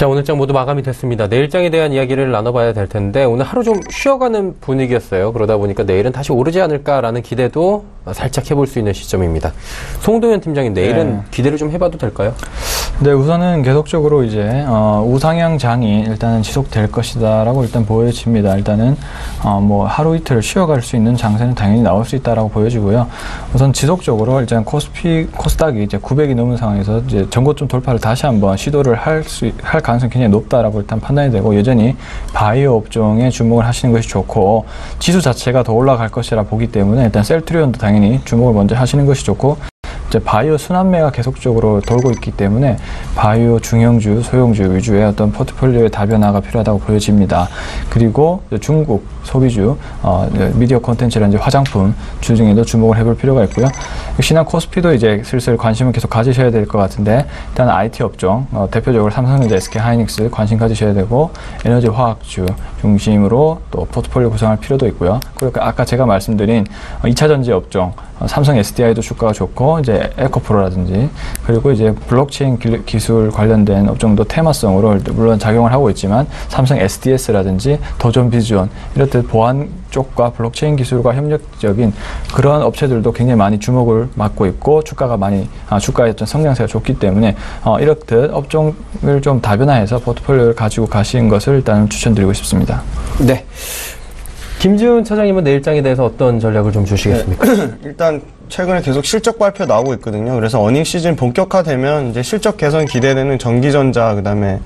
자, 오늘 장 모두 마감이 됐습니다. 내일장에 대한 이야기를 나눠봐야 될 텐데 오늘 하루 좀 쉬어가는 분위기였어요. 그러다 보니까 내일은 다시 오르지 않을까라는 기대도 살짝 해볼 수 있는 시점입니다. 송도현 팀장님, 내일은 기대를 좀 해봐도 될까요? 네, 우선은 계속적으로 이제 우상향 장이 일단은 지속될 것이다라고 일단 보여집니다. 일단은 뭐 하루 이틀 쉬어갈 수 있는 장세는 당연히 나올 수 있다라고 보여지고요. 우선 지속적으로 일단 코스닥이 이제 900이 넘은 상황에서 이제 전고점 돌파를 다시 한번 시도를 할 가능성이 굉장히 높다라고 일단 판단이 되고, 여전히 바이오 업종에 주목을 하시는 것이 좋고, 지수 자체가 더 올라갈 것이라 보기 때문에 일단 셀트리온도 당연히 주목을 먼저 하시는 것이 좋고, 이제 바이오 순환매가 계속적으로 돌고 있기 때문에 바이오 중형주, 소형주 위주의 어떤 포트폴리오의 다변화가 필요하다고 보여집니다. 그리고 중국 소비주, 미디어 콘텐츠라든지 화장품 주 중에도 주목을 해볼 필요가 있고요. 역시나 코스피도 이제 슬슬 관심을 계속 가지셔야 될 것 같은데, 일단 IT 업종, 대표적으로 삼성전자, SK하이닉스 관심 가지셔야 되고, 에너지 화학주 중심으로 또 포트폴리오 구성할 필요도 있고요. 그리고 아까 제가 말씀드린 2차 전지 업종, 삼성 SDI도 주가가 좋고, 이제 에코프로라든지, 그리고 이제 블록체인 기술 관련된 업종도 테마성으로 물론 작용을 하고 있지만, 삼성 SDS라든지 도전 비전, 이렇듯 보안 쪽과 블록체인 기술과 협력적인 그런 업체들도 굉장히 많이 주목을 받고 있고, 주가의 어떤 성장세가 좋기 때문에, 이렇듯 업종을 좀 다변화해서 포트폴리오를 가지고 가시는 것을 일단 추천드리고 싶습니다. 네. 김지훈 차장님은 내일장에 대해서 어떤 전략을 좀 주시겠습니까? 네. 일단 최근에 계속 실적 발표 나오고 있거든요. 그래서 어닝 시즌 본격화되면 이제 실적 개선 기대되는 전기전자, 그다음에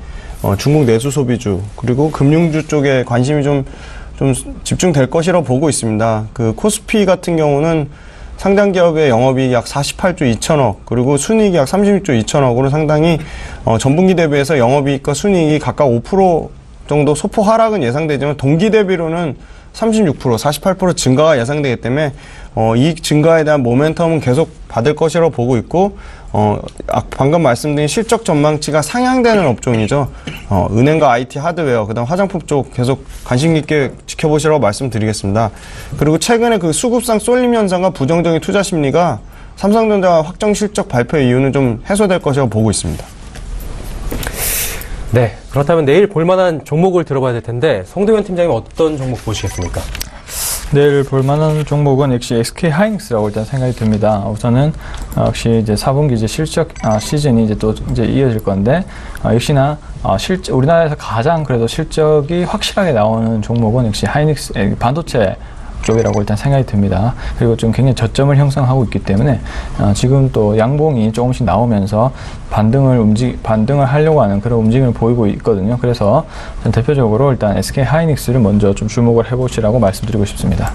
중국 내수 소비주, 그리고 금융주 쪽에 관심이 좀 집중될 것이라고 보고 있습니다. 그 코스피 같은 경우는 상장 기업의 영업이익 약 48조 2천억, 그리고 순이익이 약 36조 2천억으로 상당히 전분기 대비해서 영업이익과 순이익이 각각 5% 정도 소폭 하락은 예상되지만, 동기 대비로는 36%, 48% 증가가 예상되기 때문에 이익 증가에 대한 모멘텀은 계속 받을 것이라고 보고 있고, 방금 말씀드린 실적 전망치가 상향되는 업종이죠. 은행과 IT 하드웨어, 그다음 화장품 쪽 계속 관심 깊게 지켜보시라고 말씀드리겠습니다. 그리고 최근에 그 수급상 쏠림 현상과 부정적인 투자 심리가 삼성전자 확정 실적 발표 이유는 좀 해소될 것이라고 보고 있습니다. 네, 그렇다면 내일 볼만한 종목을 들어봐야 될 텐데, 송도현 팀장님 어떤 종목 보시겠습니까? 내일 볼만한 종목은 역시 SK하이닉스라고 일단 생각이 듭니다. 우선은 역시 이제 4분기 이제 실적 시즌이 이제 또 이제 이어질 건데, 역시나 우리나라에서 가장 그래도 실적이 확실하게 나오는 종목은 역시 하이닉스 반도체 쪽이라고 일단 생각이 듭니다. 그리고 좀 굉장히 저점을 형성하고 있기 때문에 지금 또 양봉이 조금씩 나오면서 반등을 하려고 하는 그런 움직임을 보이고 있거든요. 그래서 대표적으로 일단 SK하이닉스를 먼저 좀 주목을 해보시라고 말씀드리고 싶습니다.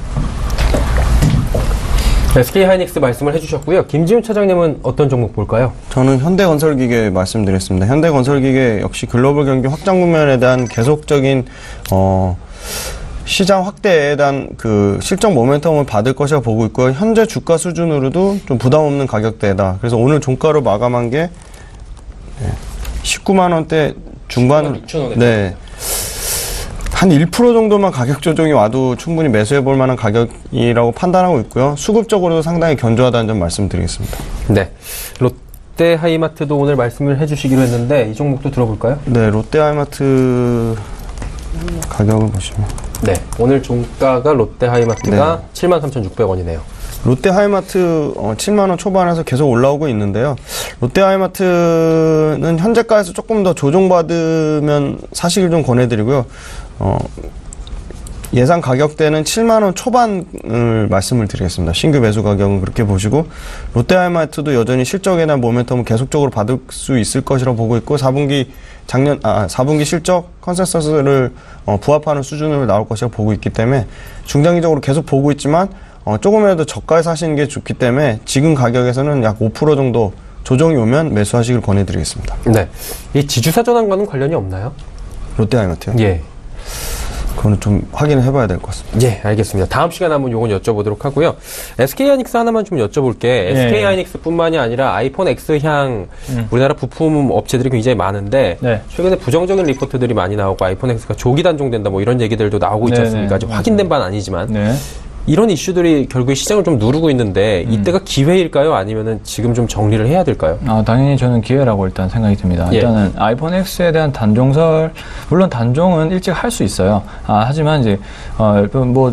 SK하이닉스 말씀을 해주셨고요. 김지훈 차장님은 어떤 종목 볼까요? 저는 현대건설기계 말씀드렸습니다. 현대건설기계 역시 글로벌 경기 확장 국면에 대한 계속적인 시장 확대에 대한 그 실적 모멘텀을 받을 것이라고 보고 있고요. 현재 주가 수준으로도 좀 부담 없는 가격대다. 그래서 오늘 종가로 마감한 게 19만 원대 중반. 6,000원에. 네. 한 1% 정도만 가격 조정이 와도 충분히 매수해 볼 만한 가격이라고 판단하고 있고요. 수급적으로도 상당히 견조하다는 점 말씀드리겠습니다. 네. 롯데 하이마트도 오늘 말씀을 해주시기로 했는데, 이 종목도 들어볼까요? 네, 롯데 하이마트 가격을 보시면. 네, 오늘 종가가 롯데 하이마트가 73,600원이네요. 롯데 하이마트 7만원 초반에서 계속 올라오고 있는데요. 롯데 하이마트는 현재가에서 조금 더 조정받으면 사시길 좀 권해드리고요. 예상 가격대는 7만원 초반을 말씀을 드리겠습니다. 신규 매수 가격은 그렇게 보시고, 롯데 하이마트도 여전히 실적에 대한 모멘텀을 계속적으로 받을 수 있을 것이라고 보고 있고, 4분기 실적 컨센서스를 부합하는 수준으로 나올 것이라고 보고 있기 때문에 중장기적으로 계속 보고 있지만, 조금이라도 저가에 사시는 게 좋기 때문에 지금 가격에서는 약 5% 정도 조정이 오면 매수하시길 권해드리겠습니다. 네. 이 지주사 전환과는 관련이 없나요? 롯데 하이마트요? 예. 그거는 좀 확인을 해봐야 될 것 같습니다. 예, 알겠습니다. 다음 시간에 한번 요건 여쭤보도록 하고요. SK하이닉스 하나만 좀 여쭤볼게. SK하이닉스뿐만이 아니라 아이폰 X향 우리나라 부품 업체들이 굉장히 많은데, 최근에 부정적인 리포트들이 많이 나오고 아이폰 X가 조기 단종된다 뭐 이런 얘기들도 나오고 있지 않습니까? 아직 확인된 바는 아니지만 이런 이슈들이 결국에 시장을 좀 누르고 있는데 이때가 기회일까요? 아니면은 지금 좀 정리를 해야 될까요? 당연히 저는 기회라고 일단 생각이 듭니다. 예. 일단은 아이폰 X에 대한 단종설, 물론 단종은 일찍 할 수 있어요. 하지만 이제 뭐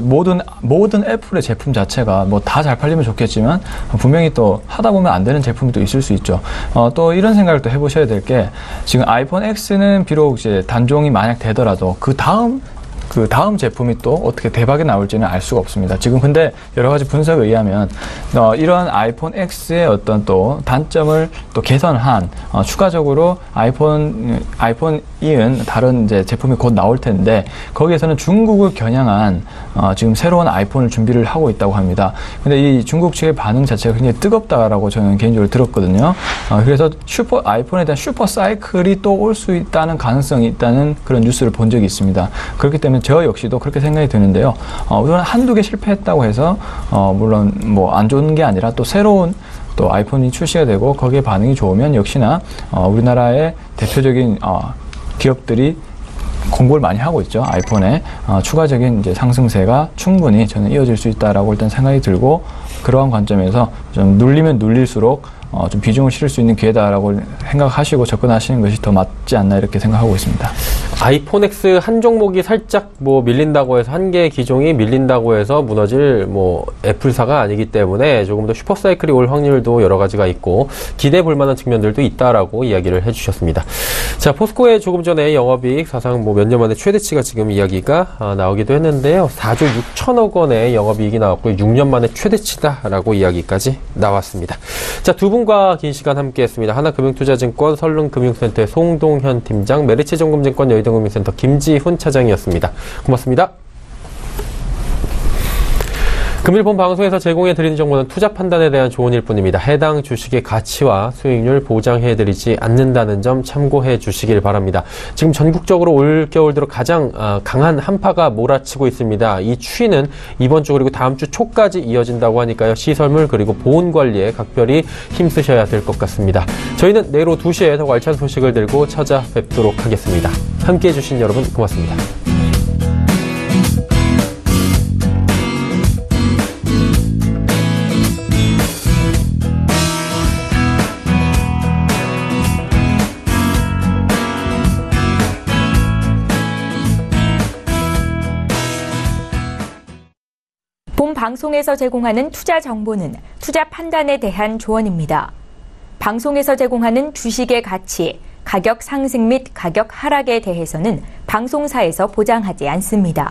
모든 애플의 제품 자체가 뭐 다 잘 팔리면 좋겠지만 분명히 또 하다 보면 안 되는 제품이 또 있을 수 있죠. 또 이런 생각을 또 해보셔야 될 게 지금 아이폰 X는 비록 이제 단종이 만약 되더라도 그 다음 제품이 또 어떻게 대박이 나올지는 알 수가 없습니다. 지금 근데 여러 가지 분석에 의하면 이런 아이폰 X의 어떤 또 단점을 또 개선한 추가적으로 아이폰 이은 다른 이제 제품이 곧 나올 텐데 거기에서는 중국을 겨냥한 지금 새로운 아이폰을 준비를 하고 있다고 합니다. 근데 이 중국 측의 반응 자체가 굉장히 뜨겁다라고 저는 개인적으로 들었거든요. 그래서 아이폰에 대한 슈퍼 사이클이 또 올 수 있다는 가능성이 있다는 그런 뉴스를 본 적이 있습니다. 그렇기 때문에 저 역시도 그렇게 생각이 드는데요. 우선 한두 개 실패했다고 해서 물론 뭐 안 좋은 게 아니라 또 새로운 또 아이폰이 출시가 되고 거기에 반응이 좋으면 역시나 우리나라의 대표적인 기업들이 공부를 많이 하고 있죠. 아이폰에 추가적인 이제 상승세가 충분히 저는 이어질 수 있다라고 일단 생각이 들고 그러한 관점에서 좀 눌리면 눌릴수록 좀 비중을 실을 수 있는 기회다라고 생각하시고 접근하시는 것이 더 맞지 않나 이렇게 생각하고 있습니다. 아이폰 X 한 종목이 살짝 뭐 밀린다고 해서 한 개의 기종이 밀린다고 해서 무너질 뭐 애플사가 아니기 때문에 조금 더 슈퍼사이클이 올 확률도 여러 가지가 있고 기대해 볼 만한 측면들도 있다라고 이야기를 해주셨습니다. 자, 포스코의 조금 전에 영업이익 사상 뭐 몇 년 만에 최대치가 지금 이야기가 나오기도 했는데요. 4조 6천억 원의 영업이익이 나왔고 6년 만에 최대치다라고 이야기까지 나왔습니다. 자, 두 분과 긴 시간 함께했습니다. 하나금융투자증권 설릉금융센터의 송동현 팀장, 메리츠정금증권 여의도금융센터 김지훈 차장이었습니다. 고맙습니다. 금일본 방송에서 제공해드리는 정보는 투자 판단에 대한 조언일 뿐입니다. 해당 주식의 가치와 수익률 보장해드리지 않는다는 점 참고해 주시길 바랍니다. 지금 전국적으로 올겨울 들어 가장 강한 한파가 몰아치고 있습니다. 이 추위는 이번 주 그리고 다음 주 초까지 이어진다고 하니까요. 시설물 그리고 보온 관리에 각별히 힘쓰셔야 될 것 같습니다. 저희는 내일 오후 2시에 더 알찬 소식을 들고 찾아뵙도록 하겠습니다. 함께해 주신 여러분 고맙습니다. 본 방송에서 제공하는 투자 정보는 투자 판단에 대한 조언입니다. 방송에서 제공하는 주식의 가치, 가격 상승 및 가격 하락에 대해서는 방송사에서 보장하지 않습니다.